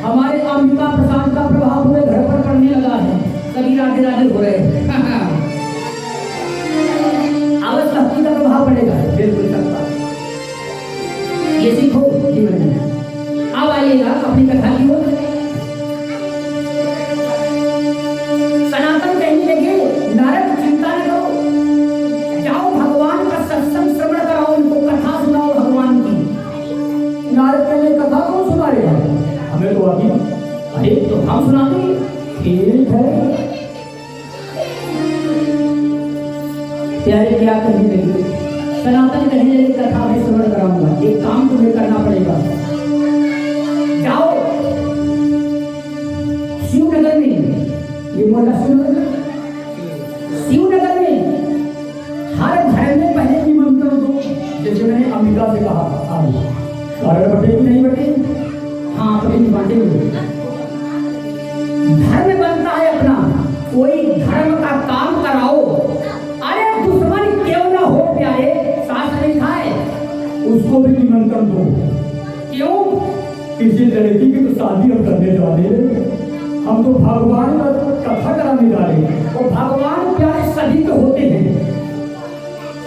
Speaker 1: हमारे अंबिका प्रसाद का प्रभाव पूरे घर पर पड़ने लगा है, सभी राधे राधे हो रहे हैं। आवश्यक भक्ति का प्रभाव पड़ेगा, बिल्कुल सकता, ये सीखो जीवन में। अब आइएगा अपनी कथा की ओर। सनातन कहने लगे, नारद चिंता न करो, जाओ भगवान का सत्संग श्रवण कराओ, इनको कथा सुनाओ भगवान की। नारद कहने, कथा कौन सुनाएगा, हमें तो आती। अरे तो हम सुनाते, ठीक है। प्यारे क्या कहने लगे, सनातन कहने लगे, कथा में श्रवण कराऊंगा, एक काम तुम्हें करना पड़ेगा। जाओ शिवनगर में, ये बोला शिवनगर में हर घर में पहले निमंत्रण दो, जैसे मैंने अंबिका से कहा, कारण बटे कि नहीं बटे, हाँ कभी नहीं बांटेंगे। धर्म बनता है अपना, कोई धर्म का काम कराओ। अरे दुश्मन क्यों ना हो प्यारे, शास्त्र लिखा है, उसको भी निमंत्रण दो। क्यों? किसी लड़की की तो शादी हम करने जा रहे हैं, हम तो भगवान का कथा कराने जा रहे हैं, और भगवान प्यारे सभी के होते हैं।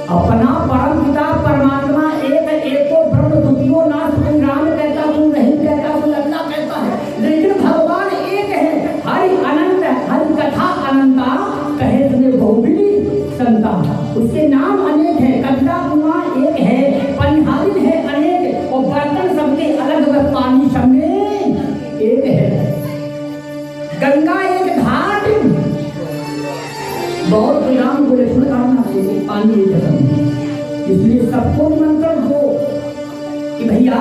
Speaker 1: अपना परम पिता परमात्मा एक, एको ब्रह्म द्वितीयो नास्ति, राम कहता हूँ नहीं कहता हूँ, अल्लाह कहता है, लेकिन भगवान एक है। हरि अनंत, हरि कथा अनंता, कहे तुम्हें बहुबिली संता, उसके नाम अनेक है, कविता कुआं एक है, पनिहारिन है अनेक, और बर्तन सबके अलग अलग, पानी सब में एक है, गंगा एक घाट। बहुत विराम बोले सुन करना चाहिए, पानी एक है। इसलिए सबको निमंत्रण दो कि भैया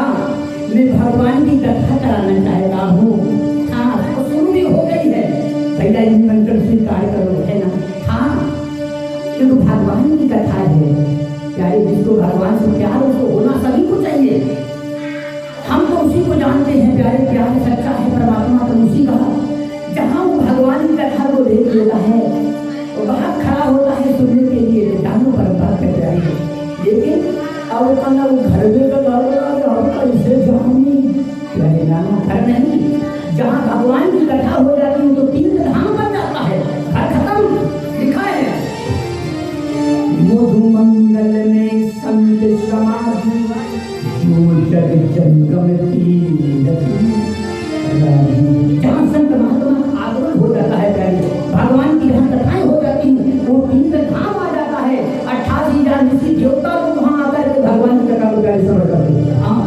Speaker 1: मैं भगवान की कथा कराना चाहता हूँ। हाँ, तो शुरू भी हो गई है, भैया निमंत्रण स्वीकार करो, है ना। हाँ, क्योंकि भगवान की कथा है प्यारे, जिसको भगवान से प्यार उसको होना सभी को चाहिए। हम तो उसी को जानते हैं प्यारे, प्यार सच्चा है परमात्मा तो उसी का। जहाँ वो भगवान की कथा को देख लेता है वो वहाँ खड़ा होता है सुनने के लिए, जानो पर बात कर रही है। लेकिन अब कहना वो घर में का कैसे जाऊंगी, प्यारे नाना घर नहीं, जहाँ भगवान की कथा हो जाती है तो 3 धाम बन जाता है, घर खत्म। लिखा है मधु मंगल में संत समाधि, जो जग जंगम जहाँ संत महात्मा आगमन हो जाता है प्यारे, भगवान की जहाँ कथाएं हो जाती हैं, वो 3 धाम आ जाता है। 88,000 ऋषि देवता लोग वहाँ आकर के भगवान की कथा को प्यारे श्रवण करते हैं। हाँ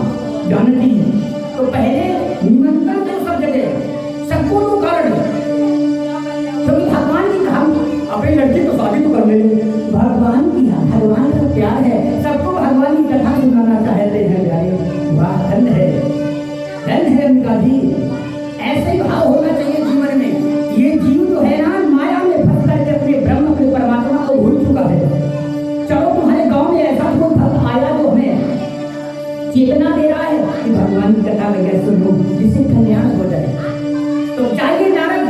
Speaker 1: जानती हैं, तो पहले निमंत्रण दो सब जगह, सबको दो कारण, क्योंकि भगवान की कहा अपनी लड़की तो शादी तो कर ले, भगवान की भगवान का प्यार है, सबको भगवान की कथा सुनाना चाहते हैं प्यारे। वाह धन है उनका जी। ऐसे भाव होना चाहिए जीवन में। ये जीव तो है ना, माया में फंस करके अपने ब्रह्म अपने परमात्मा को भूल चुका है। चलो तुम्हारे गांव में ऐसा कोई भक्त आया जो हमें चेतना दे रहा है कि भगवान की कथा वगैरह सुनो, जिससे कल्याण हो जाए, तो चाहिए नारद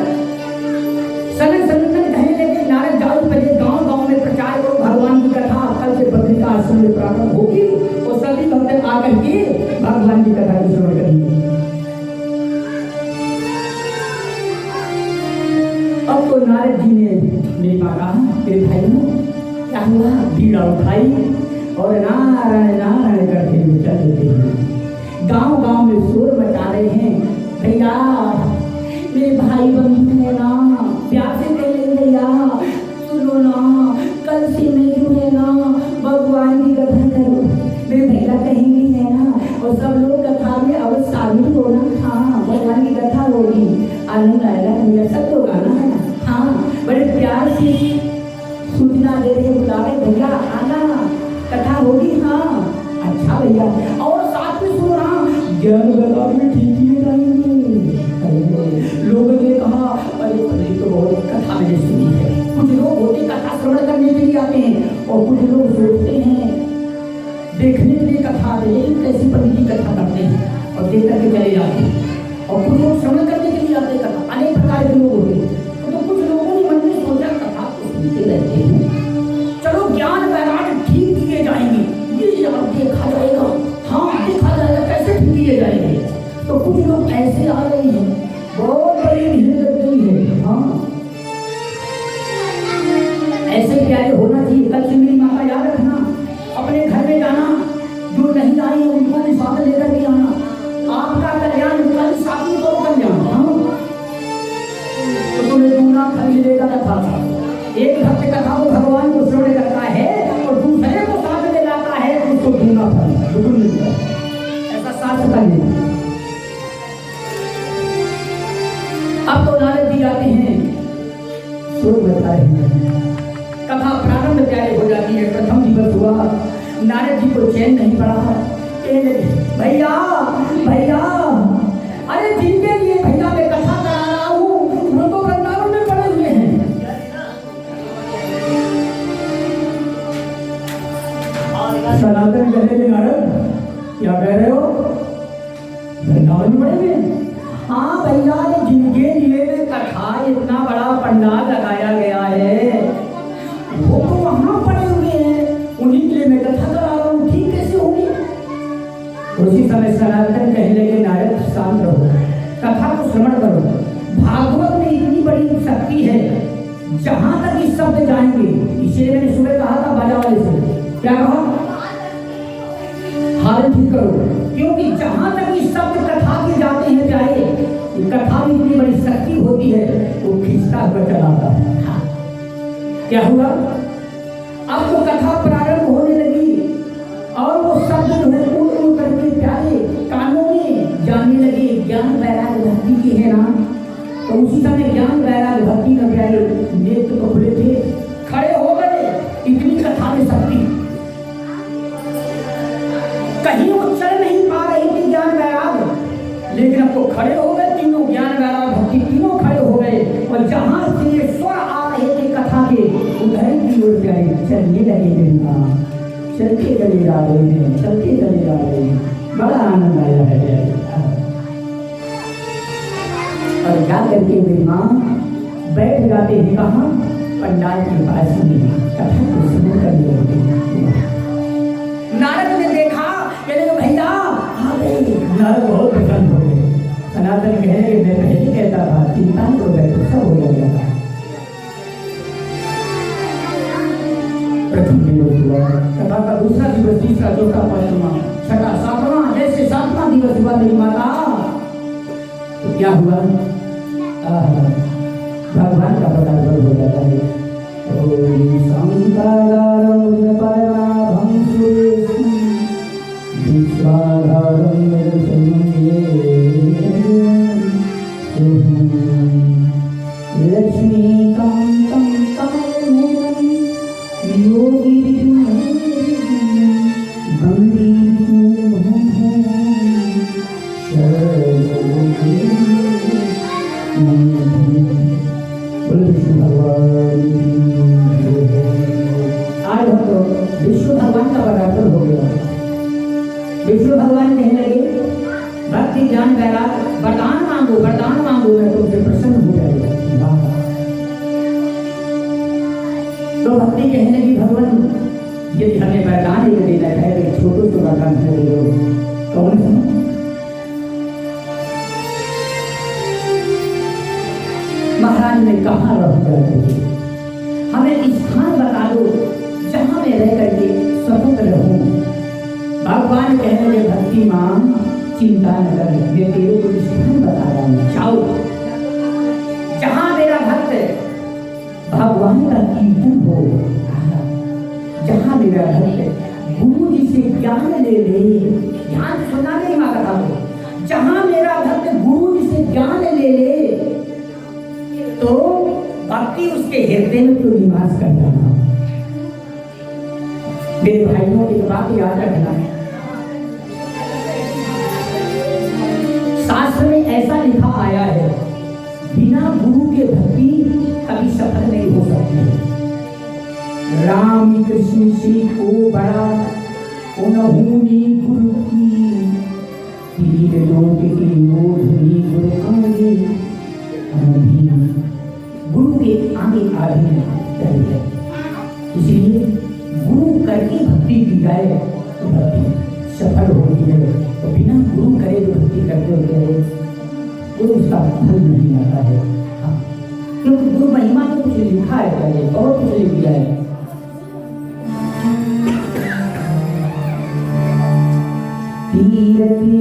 Speaker 1: सनक सनंदन कहने लगे, नारद जाओ पहले गांव में प्रचार करो भगवान की कथा। कल से बद्रिका आश्रम में प्रारंभ होगी और सभी भक्त आकर के भगवान की कथा को श्रवण करेंगे। अब तो नारद जी ने मेरी माँ कहा, मेरे भाइयों क्या हुआ, बीड़ा उठाई और नारायण नारायण करते हुए चल देते हैं। गांव गांव में शोर मचा रहे हैं, भैया मेरे भाई बंधु है ना, प्यार से कह ले भैया सुनो ना, कल से मैं जो है ना भगवान की कथा करूँ, मेरे भैया कहेंगे है ना, और सब लोग कथा में अब शामिल होना। हाँ, भगवान की कथा होगी, आनंद आएगा, भैया सब लोग आना है ना। हाँ, बड़े प्यार से सूचना दे रहे, बुला रहे, भैया आना, कथा होगी। हाँ अच्छा भैया, और साथ में सुनो ना, ज्ञान गला में ठीक किए जाएंगे। लोगों ने कहा अरे पंडित तो बहुत कथा मैंने सुनी है। कुछ लोग होते कथा श्रवण करने के लिए आते हैं और कुछ लोग सोचते हैं देखने के लिए कथा आते, लेकिन कैसी पंडित की कथा करते हैं और देख करके चले जाते हैं। और कुछ लोग श्रवण करने के लिए आते हैं, कथा अनेक प्रकार के लोग होते हैं। तो कुछ लोगों ने मन में सोचा कथा को सुनते रहते हैं, चलो ज्ञान वैराग्य ठीक किए जाएंगे, ये देखा जाएगा। हाँ देखा जाएगा कैसे ठीक किए जाएंगे। तो कुछ लोग ऐसे आ रहे हैं, बहुत बड़ी भीड़ लग गई है। हाँ ऐसे प्यारे होना चाहिए। कल से मेरी माँ का याद रखना, अपने घर में जाना, जो नहीं आई उनको भी साथ लेकर के आना, आपका कल्याण उनका भी साथ में करो कल्याण। हाँ तो तुम्हें दूना फल मिलेगा कथा का। एक भक्त कथा को भगवान को श्रवण करता है और दूसरे को साथ में लाता है तो उसको दूना फल बिल्कुल मिलता है। ऐसा शास्त्र का नियम। अब तो नारद जी जाते हैं, शोर बता रहे हैं, कथा प्रारंभ प्यारे हो जाती है। प्रथम दिवस हुआ, नारद जी को चैन नहीं पड़ा, भैया भैया, अरे जिनके लिए भैया मैं कथा करा रहा हूँ वो तो वृंदावन में पड़े हुए हैं। सनातन कहने लगे, नारद क्या कह रहे हो, वृंदावन में पड़े हुए हैं? हाँ भैया, जिनके लिए मैं कथा इतना बड़ा पंडाल लगाया गया है वो तो वहां पड़े हुए हैं, उन्हीं के लिए मैं कथा करा रहा हूँ, ठीक कैसे होगी? उसी समय सनातन कहने लगे, नारद शांत रहो, कथा को श्रवण करो। भागवत में इतनी बड़ी शक्ति है, जहां तक इस शब्द जाएंगे, इसीलिए मैंने सुबह कहा था बाजा वाले से, क्या कहा, हाल ठीक करो, क्योंकि जहां तक इस शब्द कथा के जाते हैं प्यारे, कथा में इतनी बड़ी शक्ति होती है, वो खींचता हुआ चलाता है। क्या हुआ, अब तो कथा प्रारंभ होने लगी और वो शब्द जो है उड़ उड़ करके प्यारे कानों में जाने लगे। ज्ञान वैराग्य भक्ति की है ना, तो उसी समय ज्ञान वैराग्य भक्ति का प्यारे नेत्र तो खुले थे, खड़े हो गए। इतनी कथा में शक्ति, कहीं वो चल नहीं पा रही थी ज्ञान वैराग्य, लेकिन अब तो खड़े हो गए तीनों, ज्ञान वैराग्य भक्ति तीनों खड़े हो गए। और जहां से स्वर आ रहे थे कथा के, उधर की ओर जाए चलने लगे मेरी माँ, चलते चले जा रहे हैं, चलते चले जा रहे हैं, बड़ा आनंद आया है। और जा करके मेरी माँ बैठ जाते हैं कहाँ, पंडाल के पास में, कथा को सुन करने लगते हैं। नारद ने देखा, कहने भैया आ गए। नारद बहुत प्रसन्न हो गए। सनातन कहे मैं पहले कहता था चिंता नहीं करो, बैठो सब हो जाएगा। प्रथम दिवस हुआ, कथा का दूसरा दिवस, तीसरा, चौथा, पांचवा, छठा, सातवां, जैसे सातवां दिवस हुआ मेरी माता, तो क्या हुआ, भगवान का पदार्पण हो जाता है। ओम शंकराचार्य पद्मनाभं सुरेशं विश्वाधारं लक्ष्मीकान्तं कमलनयनं योगिविद्यां वन्दे आज हम तो विष्णु भगवान का पदार्पण हो गया। विष्णु भगवान कहने लगे, भक्ति ज्ञान वैराग्य वरदान मांगो, वरदान मांगो, मैं तुमसे प्रसन्न हो जाएगा। तो भक्ति कहने लगी, भगवान यदि हमें वरदान ये देना है तो छोटो से वरदान है दे दो। कौन सा? महाराज ने कहा रह जाए, हमें स्थान बता दो में रह करके सतत रहूं। भगवान कहने लगे भक्ति मां चिंता न कर, मैं तेरे को स्थान बता रहा हूं, जाओ जहां मेरा भक्त भगवान का कीर्तन हो, जहां मेरा भक्त गुरु जी से ज्ञान ले ले, ध्यान सुना नहीं मां कथा को, जहां मेरा भक्त गुरु जी से ज्ञान ले ले तो भक्ति उसके हृदय में तो निवास कर जाना। मेरे भाइयों की बात याद रखना, शास्त्र में ऐसा लिखा आया है बिना गुरु के भक्ति कभी सफल नहीं हो सकती। राम कृष्ण से को बड़ा उन्होंने गुरु की, तीर लोक की ओढ़नी गुरु आगे, गुरु के आगे आगे चाहिए। इसलिए गुरु करके भक्ति की जाए तो भक्ति सफल होती है, तो बिना गुरु करे जो भक्ति करते होते हैं वो उसका फल नहीं आता है। क्योंकि गुरु महिमा में कुछ लिखा है, पहले बहुत कुछ लिख दिया है। तीरथी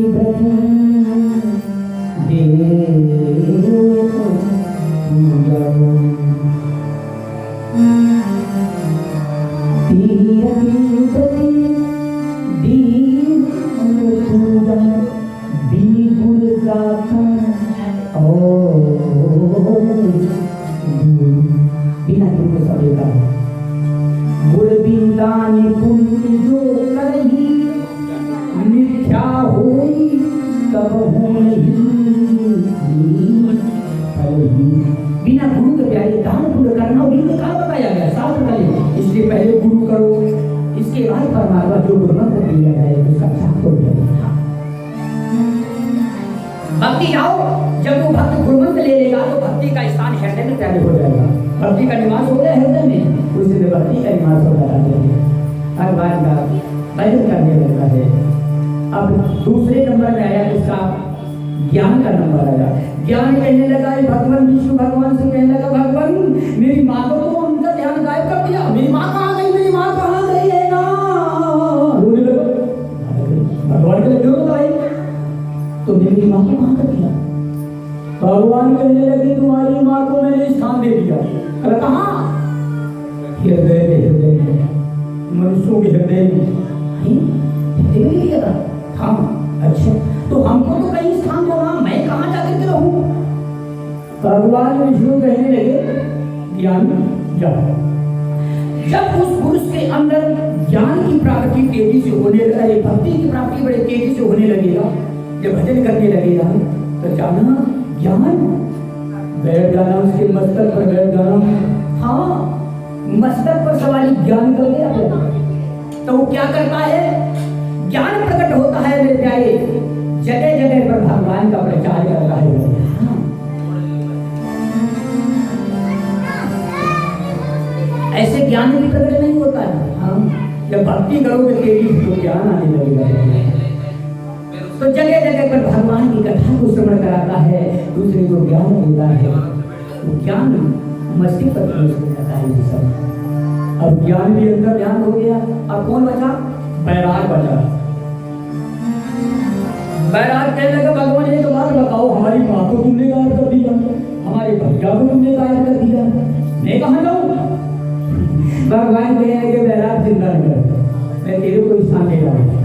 Speaker 1: बिना गुरु के प्यारे दान पुण्य करना और इनमें कहा बताया गया शास्त्र में। इसलिए पहले गुरु करो, इसके बाद परमात्मा जो गुरु मंत्र दिया जाए उसका साथ हो जाएगा। भक्ति आओ, जब वो भक्त गुरु मंत्र ले लेगा तो भक्ति का स्थान हृदय में प्यारे हो जाएगा, भक्ति का निवास हो गया हृदय में, उसी में भक्ति का निवास हो जाता है, भगवान का भजन करने लगता है। अब दूसरे नंबर में आया उसका ज्ञान का नंबर आया। ज्ञान कहने लगा भगवान विष्णु भगवान से कहने लगा भगवान मेरी माँ को तो उनका ध्यान गायब कर दिया, मेरी माँ कहाँ गई, मेरी माँ कहाँ गई है ना, रोने लगा। भगवान के जरूरत आई तो मेरी माँ को कहाँ कर दिया। भगवान कहने लगे तुम्हारी माँ को मैंने स्थान दे दिया। अरे कहाँ? हृदय में, हृदय में, मनुष्यों के हृदय में। हाँ अच्छा, तो हमको तो कहीं स्थान दो ना, मैं कहाँ जाकर के रहूं। भगवान विष्णु कहने लगे ज्ञान जाओ। जब उस पुरुष के अंदर ज्ञान की प्राप्ति तेजी से होने लगे, भक्ति की प्राप्ति बड़े तेजी से होने लगेगा, जब भजन करने लगेगा तो जाना ज्ञान बैठ जाना, उसके मस्तक पर बैठ जाना। हाँ, मस्तक पर सवारी ज्ञान कर गया तो वो क्या करता है, ज्ञान प्रकट होता है मेरे प्यारे, जगह जगह पर भगवान का प्रचार करता है। ऐसे ज्ञान भी प्रकट नहीं होता है। हाँ, जब भक्ति करोगे तेरी तो ज्ञान आने लगेगा। तो जगह जगह पर भगवान की कथा को श्रवण कराता है, दूसरे को ज्ञान देता है, तो ज्ञान मस्तिष्क पर हो जाता है। अब ज्ञान भी अंदर ध्यान हो गया। अब कौन बचा? बैराग बचा। बैराग कहने लगा भगवान ये तो बात बताओ, हमारी माँ को तुमने गायब कर दिया, हमारे भैया को तुमने गायब कर दिया, मैं कहाँ जाऊँ? भगवान कहने लगे बैराग चिंता नहीं कर, मैं तेरे को स्थान दे रहा हूँ।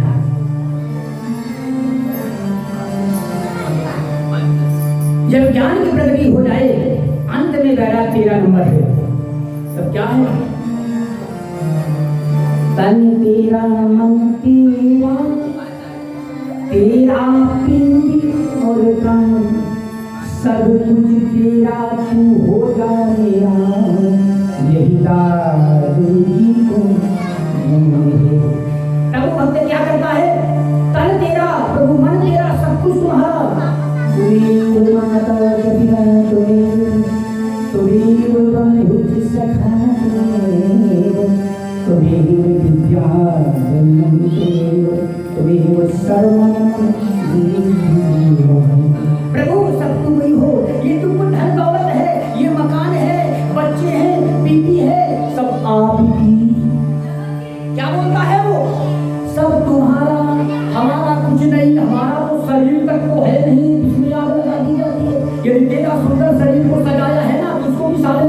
Speaker 1: जब ज्ञान की प्रगति हो जाए अंत में बैराग 13 नंबर है। तब क्या है? तन तेरा मन तेरा, तेरा पिंड और प्राण, सब कुछ तेरा तू हो जा मेरा, यही दादी को। प्रभु भक्त क्या करता है? तन तेरा प्रभु, मन तेरा, सब कुछ तुम्हारा। माता कपिला तुम्हें बंधु सखा तुम्हें विद्या तुम्हें सर्व। प्रभु सब तुम ही हो, ये तुमको धन दौलत है, ये मकान है, बच्चे हैं, बीवी है, सब आप ही।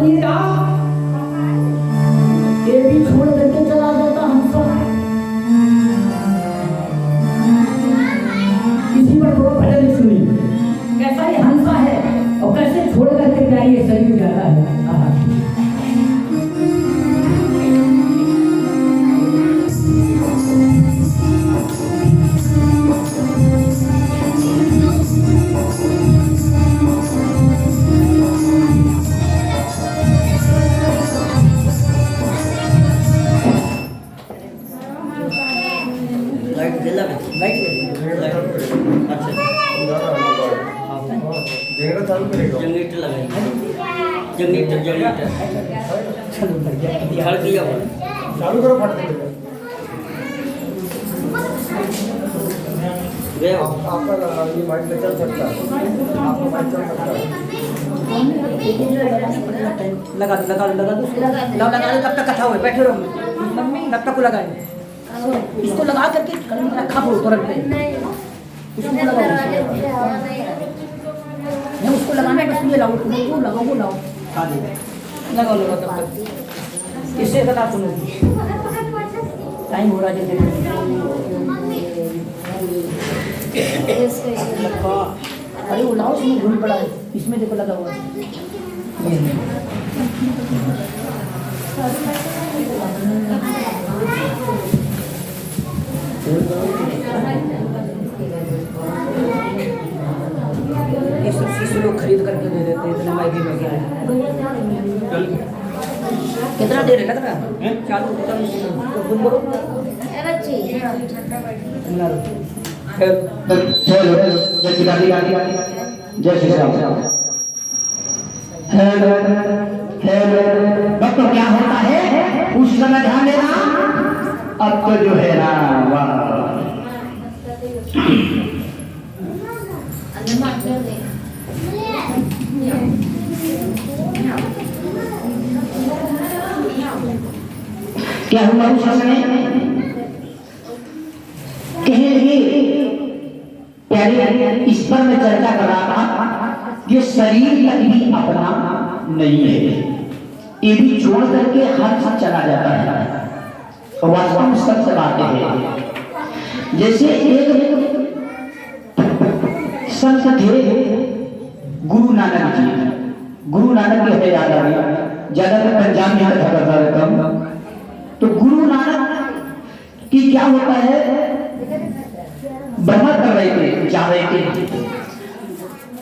Speaker 1: सुनिएगा, ये भी छोड़ करके चला जाता हंसा। किसी पर थोड़ा भजन सुनी, कैसा ये हंसा है और कैसे छोड़ करके क्या ये शरीर जाता है।
Speaker 2: लाइट जला में
Speaker 1: लाइट
Speaker 2: अच्छा जनरेटर लगाएंगे जनरेटर
Speaker 1: चलो बढ़िया
Speaker 2: खड़ दिया
Speaker 3: चालू करो फट
Speaker 2: गया
Speaker 3: आपका ये माइक में चल सकता है, आपका माइक चल सकता है।
Speaker 1: लगा दो लगा दो तब तक कथा हुए बैठे रहो तब तक लगाए इसको लगा करके रखा करो तुरंत पे उसको लगाओ नहीं उसको लगाना है बस ये लाओ वो लगाओ लगाओ तब तक इससे बता सुनो टाइम हो रहा है जैसे अरे वो लाओ इसमें घूम पड़ा है इसमें देखो लगा हुआ ये सब शीशे लोग खरीद करके दे देते हैं इतने महंगे कितना देर है लग रहा है चालू तुम बोलो
Speaker 4: जय श्री राम। डॉक्टर क्या होता है उस समय ध्यान देना। अब तो जो है ना क्या हुआ उस समय कहीं लगे प्यारे इस पर मैं चर्चा कर रहा था ये शरीर भी अपना नहीं है, ये भी छोड़ करके हर साथ चला जाता है। वास्तव में सत्य बातें हैं। जैसे एक संत थे गुरु नानक जी, गुरु नानक की हमें याद आ गई, ज्यादातर पंजाब में कथा करता रहता हूं। तो गुरु नानक की क्या होता है भ्रमण कर रहे थे, जा रहे थे,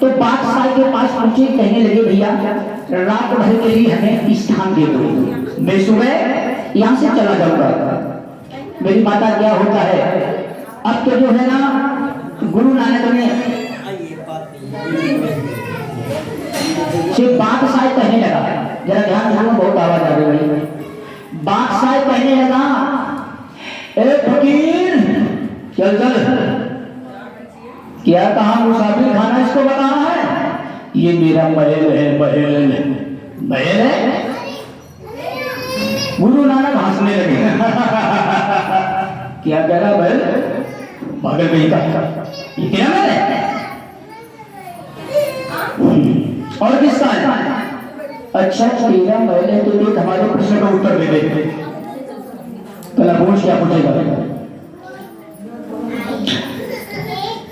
Speaker 4: तो बादशाह के पास पहुंचे, कहने लगे भैया रात भर के लिए हमें स्थान दे दो, मैं सुबह यहाँ से चला जाऊंगा। मेरी माता क्या होता है अब तो जो है ना गुरु नानक ने बादशाह कहने लगा, जरा ध्यान देना बहुत आवाज आ रही है। बादशाह कहने लगा ए फकीर चल चल, क्या कहा मुसाफिर खाना इसको बताना है, ये मेरा महल है, महल है। गुरु नानक हंसने लगे क्या कह रहा महल, पागल भाई का ये क्या महल है और किसका है? अच्छा तेरा महल है तो देख हमारे प्रश्न का उत्तर दे दे। कल पूछ क्या पूछेगा?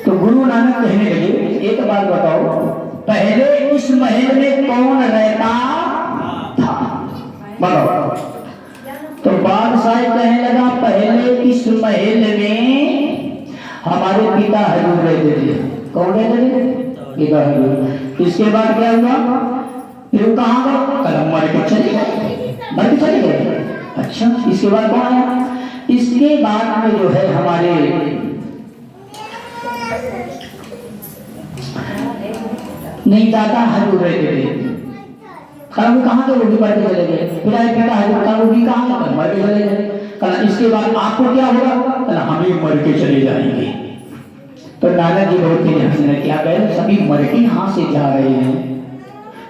Speaker 4: तो गुरु नानक कहने लगे एक बात बताओ, पहले इस महल में कौन रहता था बताओ। तो बादशाह कहने लगा पहले इस महल में हमारे पिता हजूर रहते थे। कौन रहते थे? पिता हजूर। इसके बाद क्या हुआ? फिर कहाँ गए? कल मर के चले गए। अच्छा इसके बाद कौन आया? इसके बाद में जो है हमारे नहीं दादा हजूर रहते थे। कल वो कहाँ गए? वो भी मर के चले गए। फिर आए बेटा हजूर, कल वो भी कहाँ गए? कल मर के चले गए। कल इसके बाद आपको क्या होगा? कल हमें मर के चले जाएंगे। तो नाना जी बहुत ही हंसने क्या गए, सभी मर के यहाँ से जा रहे हैं,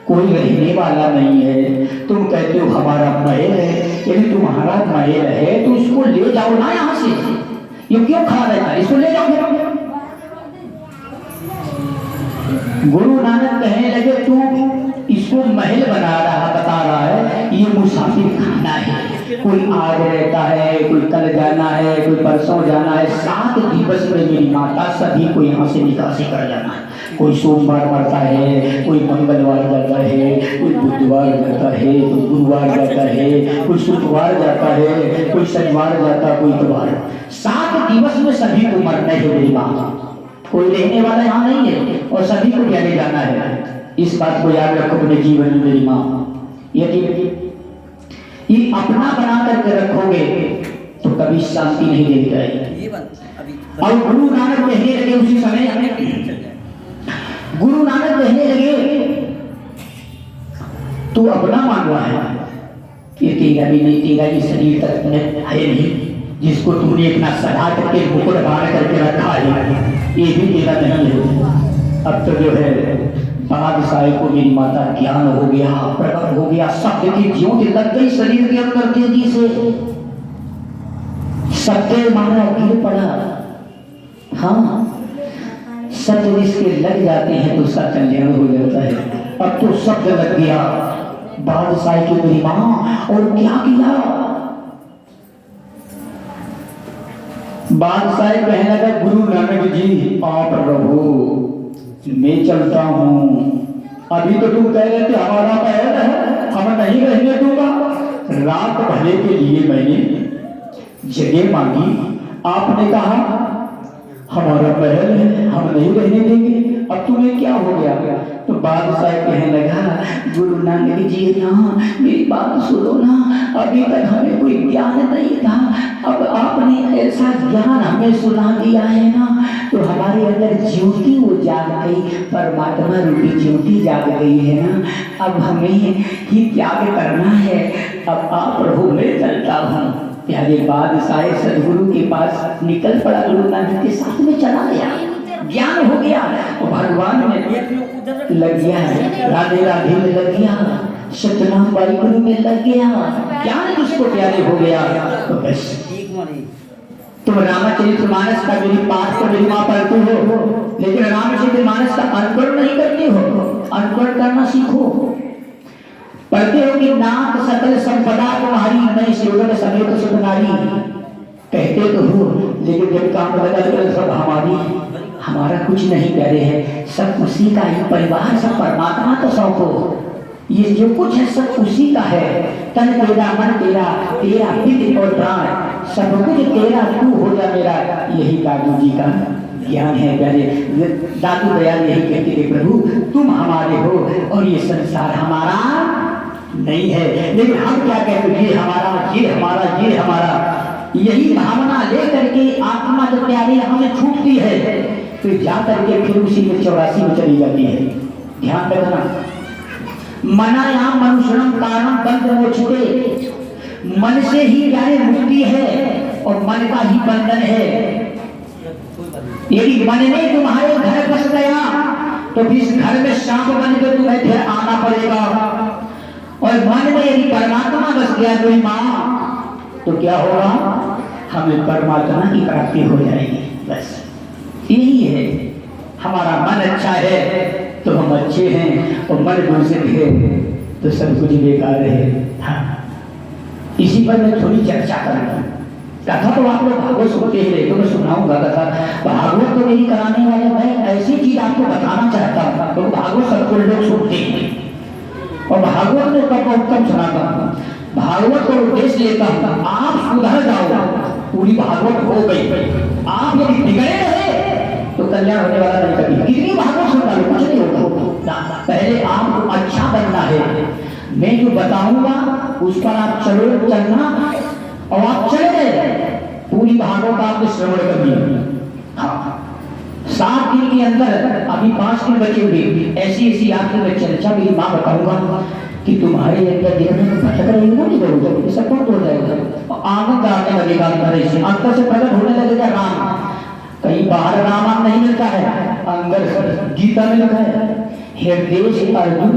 Speaker 4: कोई रहने वाला नहीं है। तुम कहते हो हमारा महल है, यदि तुम्हारा महल है तो इसको ले जाओ ना यहाँ से, ये क्यों खड़ा रहता है, इसको ले जाओ। गुरु नानक कहने लगे तू इसको महल बना रहा, बता रहा मुसाफिर खाना है, कोई आज रहता है, कोई कल जाना है, कोई परसों जाना है। 7 दिवस में मेरी माता सभी को यहाँ से निकासी कर जाना है। कोई सोमवार मरता है, कोई मंगलवार जाता है, कोई बुधवार जाता है, कोई गुरुवार जाता है, कोई शुक्रवार जाता है, कोई शनिवार जाता, कोई इतवार। 7 दिवस में सभी को मरना है मेरी माँ। कोई रहने वाला यहाँ नहीं है और सभी को प्यारे जाना है। इस बात को याद रखो अपने जीवन में मेरी माँ। यदि ये अपना बना करके रखोगे तो कभी शांति नहीं दे जाएगी।
Speaker 2: ये बात अभी
Speaker 4: और गुरु नानक कहने लगे उसी समय, गुरु नानक कहने लगे तू अपना मान रहा है, ये तेरा भी नहीं, तेरा ये शरीर तक है नहीं, जिसको तुमने इतना सजा करके मुकुट बांध करके रखा है, ये भी तेरा नहीं है। अब तो जो है बादशाह को मेरी माता ज्ञान हो गया, प्रकट हो गया, सत्य की ज्योति लग गई शरीर के अंदर तेजी से। सत्य मारा गिर पड़ा। हाँ, सत्य जिसके लग जाते हैं तो उसका कल्याण हो जाता है। अब तो सत्य लग गया बादशाह की मेरी माँ। और क्या किया, बादशाह कहने लगा गुरु नानक जी आप रहो, मैं चलता हूँ। अभी तो तुम कह रहे थे हमारा महल है, हम नहीं रहने दूंगा। रात भले के लिए मैंने जगह मांगी, आपने कहा हमारा महल है, हम नहीं रहने देंगे। अब तुम्हें क्या हो गया? तो बादशाह कहने लगा गुरु नानक जी यहाँ मेरी बात सुनो ना, अभी तक हमें कोई ज्ञान नहीं था, अब आपने ऐसा ज्ञान हमें सुना दिया है ना, तो हमारे अंदर ज्योति वो जाग गई, परमात्मा रूपी ज्योति जाग गई है ना। अब हमें ही त्याग करना है। अब आप रहो, मैं चलता हूँ। प्यारे बादशाह सदगुरु के पास निकल पड़ा, गुरु नानक के साथ में चला गया, ज्ञान हो गया और भगवान में लग गया, राधे राधे में लग गया, सतनाम वाहिगुरु में लग गया, ज्ञान जिसको प्यारे हो गया। तो बस तुम रामचरितमानस का मेरी पाठ को मेरी माँ पढ़ते हो, लेकिन रामचरितमानस का अनुकरण नहीं करते हो। अनुकरण करना सीखो। पढ़ते हो कि नाथ सकल संपदा तुम्हारी, मैं सेवक समेत सुख नारी, कहते तो हो, लेकिन जब काम लगा तो सब हमारा कुछ नहीं करे है, सब उसी का ही। परिवार सब परमात्मा तो सौंपो, ये जो कुछ है सब उसी का है। तन तेरा, मन तेरा, तेरा पित और प्राण, सब कुछ तेरा, तू हो जा मेरा। यही दादू जी का ज्ञान है। प्यारे दादू दयाल यही कहते थे, प्रभु तुम हमारे हो और ये संसार हमारा नहीं है। लेकिन हम क्या कहते हैं, ये हमारा, ये हमारा, ये हमारा। यही भावना लेकर के आत्मा जो प्यारी हमें छूटती है, फिर जा करके फिर उसी में 84 में चली जाती है। ध्यान रखना, मनायाम मनुष्यम कारणम बंध मोक्षते, मन से ही प्यारे मुक्ति है और मन का ही बंधन है। यदि मन में तुम्हारे घर बस गया तो फिर इस घर में सांप बन के तुम्हें फिर आना पड़ेगा। और मन में यदि परमात्मा बस गया तो माँ, तो क्या होगा, हमें परमात्मा की प्राप्ति हो जाएगी। बस यही है। हमारा मन अच्छा है तो हम अच्छे हैं, और मन दूषित है तो सब कुछ बेकार है। हाँ, इसी पर मैं थोड़ी चर्चा करूँगा। कथा तो आप लोग भागवत सुनते ही, तो मैं सुनाऊंगा कथा। भागवत तो मेरी कराने वाले, मैं ऐसी चीज आपको बताना चाहता हूँ। तो भागवत सबको लोग सुनते हैं और भागवत में कब सुनाता हूँ। भागवत को उद्देश्य लेता हूँ आप सुधर जाओ, पूरी भागवत हो गई। आप यदि बिगड़े रहे तो कल्याण होने वाला नहीं। कभी कितनी भागवत सुनता है, कुछ नहीं होगा। पहले आपको अच्छा बनना है। मैं जो बताऊंगा उस पर आप चलना, और आप चले गए, पूरी भागवत आपने श्रवण कर लिया। हाँ, 7 दिन के अंदर, अभी 5 दिन बचे हुए, ऐसी आपकी मैं चर्चा मेरी माँ बताऊंगा कि तुम्हारे अंदर देखने में भटक रही हो नहीं करोगे, ये सब कौन हो जाएगा। आनंद आने लगेगा अंदर से, अंदर से प्रकट होने लगेगा राम। कहीं बाहर राम नहीं मिलता है, अंदर गीता में लिखा है, हृदय अर्जुन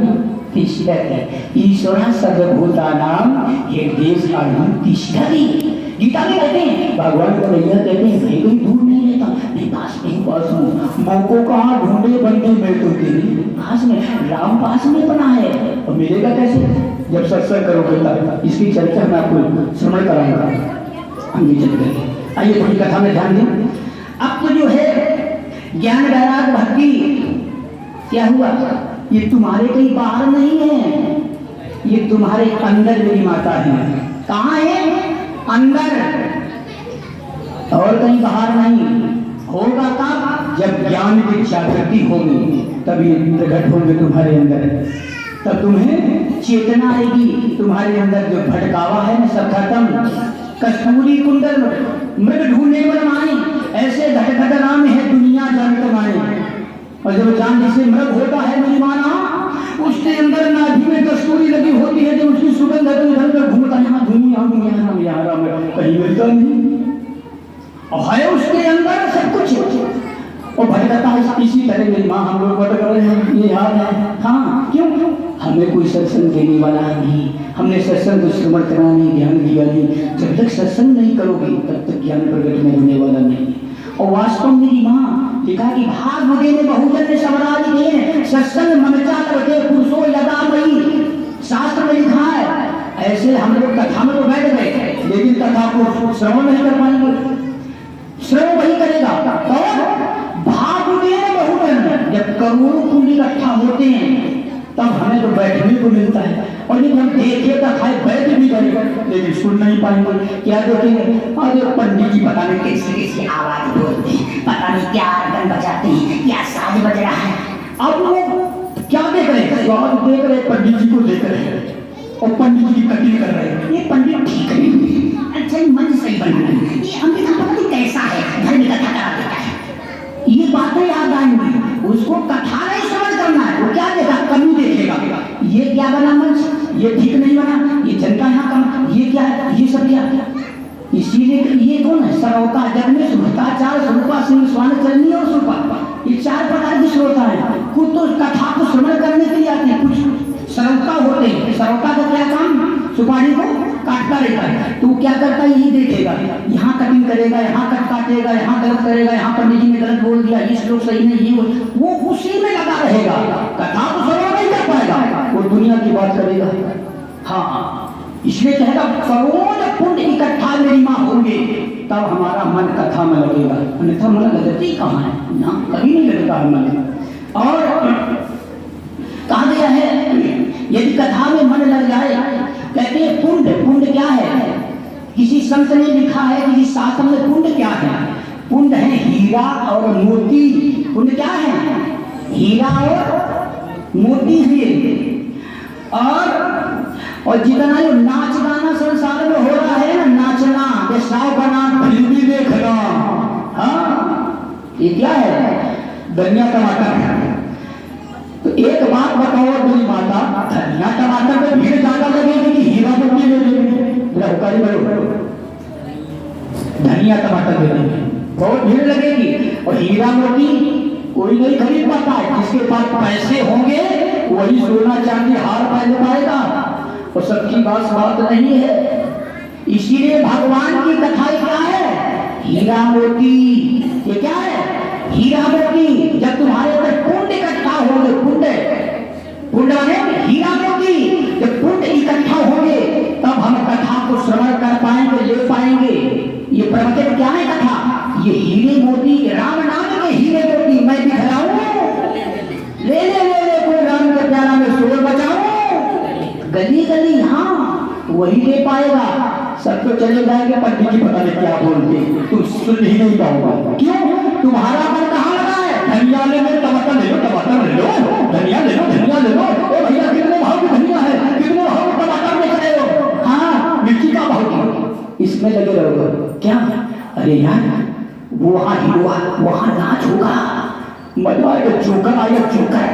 Speaker 4: तिष्ठति ईश्वरा सर्वभूतानां हृदय अर्जुन तिष्ठति। गीता में कहते हैं, भगवान को भैया कहते हैं, भाई कोई दूर नहीं रहता, मैं पास में पास हूँ। मौको कहाँ ढूंढे बंदे, मैं तो तेरी पास में, राम पास में बना है और मिलेगा कैसे। जब सत्संग करोगे तब इसकी चर्चा मैं आपको श्रवण कराऊंगा। हम भी चलते हैं। आइए थोड़ी कथा में ध्यान दें। अब तो जो है ज्ञान वैराग भक्ति क्या हुआ, ये तुम्हारे कहीं बाहर नहीं है, ये तुम्हारे अंदर मेरी माता है। कहाँ है? अंदर, और कहीं बाहर नहीं। होगा कब? जब ज्ञान की जागृति होगी, तब ये प्रकट होंगे तुम्हारे अंदर। तब तुम्हें चेतना आएगी, तुम्हारे अंदर जो भटकावा है ना सब खत्म। कस्तूरी कुंडल मृग ढूंढने पर माई, ऐसे घटघट राम है दुनिया जानत माई। और जब जान जिसे मृग होता है मेरी माना, उसके अंदर नाभि में कस्तूरी लगी होती है, जब उसकी सुगंध है तो इधर उधर घूमता, यहाँ घूमी यहाँ घूमी यहाँ राम कहीं मिलता नहीं, और है उसके अंदर सब कुछ और भटकता है। इसी तरह मेरी माँ हम लोग भटक रहे हैं, ये हाल है। हाँ क्यों? हमें कोई सत्संग देने वाला नहीं, हमने सत्संग को श्रवण करना नहीं, ध्यान दिया नहीं। जब तक सत्संग नहीं करोगे तब तक ज्ञान प्रकट में होने वाला नहीं। और वास्तव में मेरी माँ लिखा कि भाग मुझे ने बहुजन ने स्वराज देन सत्संग ममता लगे पुरुषो यदा मई। शास्त्र में लिखा है। ऐसे हम लोग कथा में तो बैठ गए, लेकिन कथा को श्रवण नहीं कर पाएंगे। श्रवण वही करेगा तो भाग मुझे ने बहुजन, जब करोड़ों कुंड इकट्ठा होते हैं तब हमें तो बैठने को मिलता है। और ये हम देखे तक है बैठ भी करेंगे लेकिन सुन नहीं पाएंगे। क्या देखेंगे? अरे पंडित जी पता नहीं कैसी कैसी आवाज बोलते हैं, पता नहीं क्या आर्गन बजाते हैं, क्या साज बज रहा है। अब लोग क्या देख रहे हैं? स्वाद देख रहे, पंडित जी को देख रहे हैं और पंडित जी की कटिंग कर रहे हैं। ये पंडित ठीक नहीं, अच्छा मन सही बना है, ये अमृत पता नहीं कैसा है, घर में कथा करा देता है। ये बातें याद आएंगी, उसको कथा नहीं समझ करना है। वो क्या देखा? कमी देखेगा। ये क्या बना मंच, ये ठीक नहीं बना, ये जनता यहाँ कम, ये क्या है, ये सब क्या। इसीलिए ये कौन है? सरोका जग में सुभताचार स्वरूपा सिंह स्वान चलनी और सुपा, ये 4 प्रकार की श्रोता है। कुछ तो कथा को श्रवण करने के लिए आते हैं, कुछ सरोका होते हैं। सरोका का क्या काम? सुपारी को काटता रहता है। तो क्या करता है? यही देखेगा, यहाँ कटिंग करेगा, यहाँ कट काटेगा, यहाँ गलत करेगा, यहाँ पंडित जी ने गलत बोल दिया, इस लोग सही नहीं, वो उसी में लगा रहेगा। कथा को श्रवण नहीं कर पाएगा, वो दुनिया की बात करेगा। हाँ इसलिए कहेगा करोड़ पुण्य इकट्ठा मेरी माँ होंगे तब हमारा मन कथा में लगेगा, अन्यथा मन लगती कहाँ है ना, कभी नहीं लगता है मन। और कहा गया है यदि कथा में मन लग जाए, कहते हैं पुण्य, पुण्य क्या है? किसी संत ने लिखा है, किसी शास्त्र में पुण्य क्या है? पुण्य है हीरा और मोती। पुण्य क्या है? हीरा और मोती है। और जितना ये नाच गाना संसार में हो रहा है ना, नाचना, बेसाव बना, फिल्मी देखना, हाँ ये क्या है? धनिया टमाटर। तो एक बात बताओ मेरी माता, धनिया टमाटर में भीड़ ज्यादा लगेगी कि हीरा मोती ले लेंगे? धनिया टमाटर ले लेंगे, बहुत भीड़ लगेगी। और हीरा मोती कोई नहीं खरीद पाता है, जिसके पास पैसे होंगे वही सोना चांदी हार पहन पाएगा। और सबकी बात नहीं है। इसीलिए भगवान की कथा क्या है? हीरा मोती। ये क्या है? हीरा मोती। जब तुम्हारे अंदर पुण्य इकट्ठा होंगे, पुण्य माने हीरा मोती, जब पुण्य इकट्ठा होंगे तब हम कथा को श्रवण कर पाएंगे, ले पाएंगे। ये प्रवचन क्या है? कथा। ये हीरे मोती, राम नाम के हीरे मोती मैं दिखलाऊं, ले ले ले ले, कोई राम के प्यारा में शोर बचाऊं, गली गली, हाँ वही ले पाएगा। सब तो चले जाएंगे, पंडित जी पता नहीं क्या बोलते, तुम सुन ही नहीं पाओगे। क्यों? तुम्हारा मन कहाँ लगा है? धनिया ले लो, टमाटर ले लो, टमाटर ले लो, धनिया ले लो, धनिया ले लो। ओ भैया कितने भाव की धनिया है, कितने भाव का टमाटर बेच रहे हो? हाँ मिर्ची का भाव, इसमें लगे रहोगे क्या? अरे यार वहाँ नाच होगा, मजा आएगा, जोकर आएगा, जोकर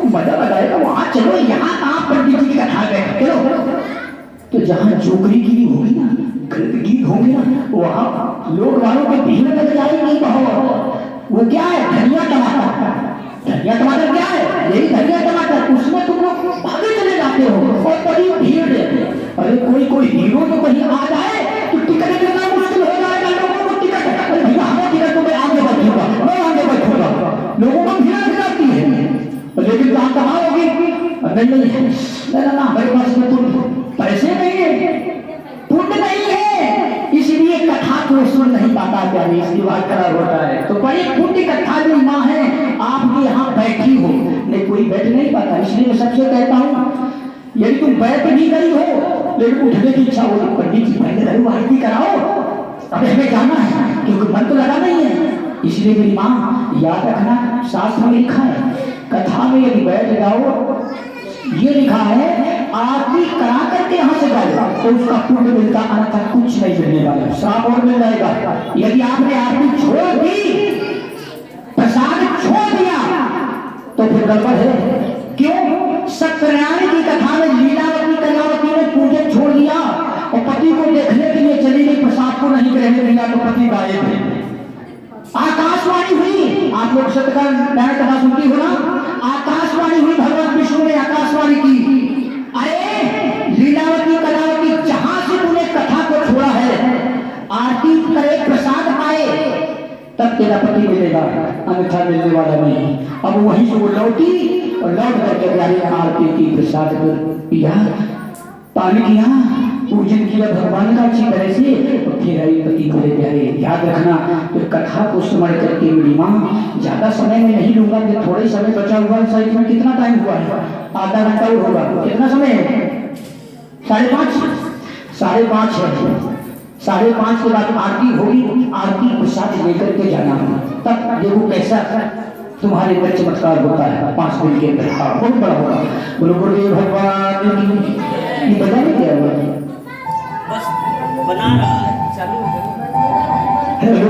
Speaker 4: मजा लगाएगा, वहां चलो। यहाँ कहाँ पंडित जी की कथा गए, चलो। तो जहाँ जोकरी गिरी होगी ना, गलत गीत होंगे ना, वहाँ लोग वालों के भीड़ लग जाएगी बहुत। वो क्या है? धनिया टमाटर। धनिया टमाटर क्या है? यही धनिया टमाटर। उसमें तुम लोग भागे चले जाते हो और बड़ी भीड़ है। अरे कोई हीरो तो कहीं आ जाए तो टिकट लेना मुश्किल हो जाएगा लोगों को। टिकट, अरे भैया हमें टिकट, तो मैं आगे बैठूंगा, मैं आगे बैठूंगा। लोगों को भीड़ लग जाती है, लेकिन कहाँ होगी? नहीं ना हमारे पास में पैसे नहीं है, पुण्य नहीं है, इसलिए कथा को सुन नहीं पाता क्या नहीं, इसलिए बात खराब होता है। तो बड़ी पुण्य कथा में माँ है, आपके यहाँ बैठी हो, नहीं कोई बैठ नहीं पाता। इसलिए मैं सबसे कहता हूँ यदि तुम बैठ भी गई हो लेकिन उठने की इच्छा हो तो पंडित जी पहले रहो आरती कराओ, अभी हमें जाना है क्योंकि मन तो लगा नहीं है। इसलिए मेरी माँ याद रखना, शास्त्र में लिखा है कथा में यदि बैठ जाओ, ये लिखा है आरती करा करके यहाँ से जाएगा तो उसका पुण्य मिलता, अन्यथा कुछ नहीं मिलने वाला, श्राप और मिल जाएगा। यदि आपने आरती छोड़ दी, प्रसाद छोड़ दिया तो फिर गड़बड़ है। क्यों? सत्यनारायण की कथा में लीलावती कलावती ने पूजन छोड़ दिया और पति को देखने के लिए चली गई, प्रसाद को नहीं ग्रहण किया तो पति गायब है। आकाशवाणी हुई, आप लोग सत्यनारायण कथा सुनती हो ना, आकाशवाणी हुई, भगवान विष्णु ने आकाशवाणी की, अरे लीलावती कलावती जहां से तूने कथा को छोड़ा है, आरती करे प्रसाद पाए तब तेरा पति मिलेगा, अन्यथा मिलने वाला नहीं। अब वहीं से वो लौटी और लौट करके प्यारी आरती की, प्रसाद पिया, पानी किया, पूजन किया भगवान का अच्छी तरह से, और फिर आई पति को ले प्यारे। याद रखना तो कथा को स्मरण करके मेरी माँ, ज्यादा समय में नहीं लूंगा, कि थोड़े समय बचा हुआ है। साइड में कितना टाइम हुआ है? आधा घंटा होगा, कितना समय है? 5:30, 5:30 है। 5:30 के बाद आरती होगी, आरती प्रसाद लेकर के जाना है, तब देखो कैसा तुम्हारे घर चमत्कार होता है 5 दिन के अंदर। बहुत बड़ा होगा। बोलो गुरुदेव भगवान की। ये बता नहीं क्या हुआ?
Speaker 2: बस बना रहा है, चालू है।
Speaker 4: हेलो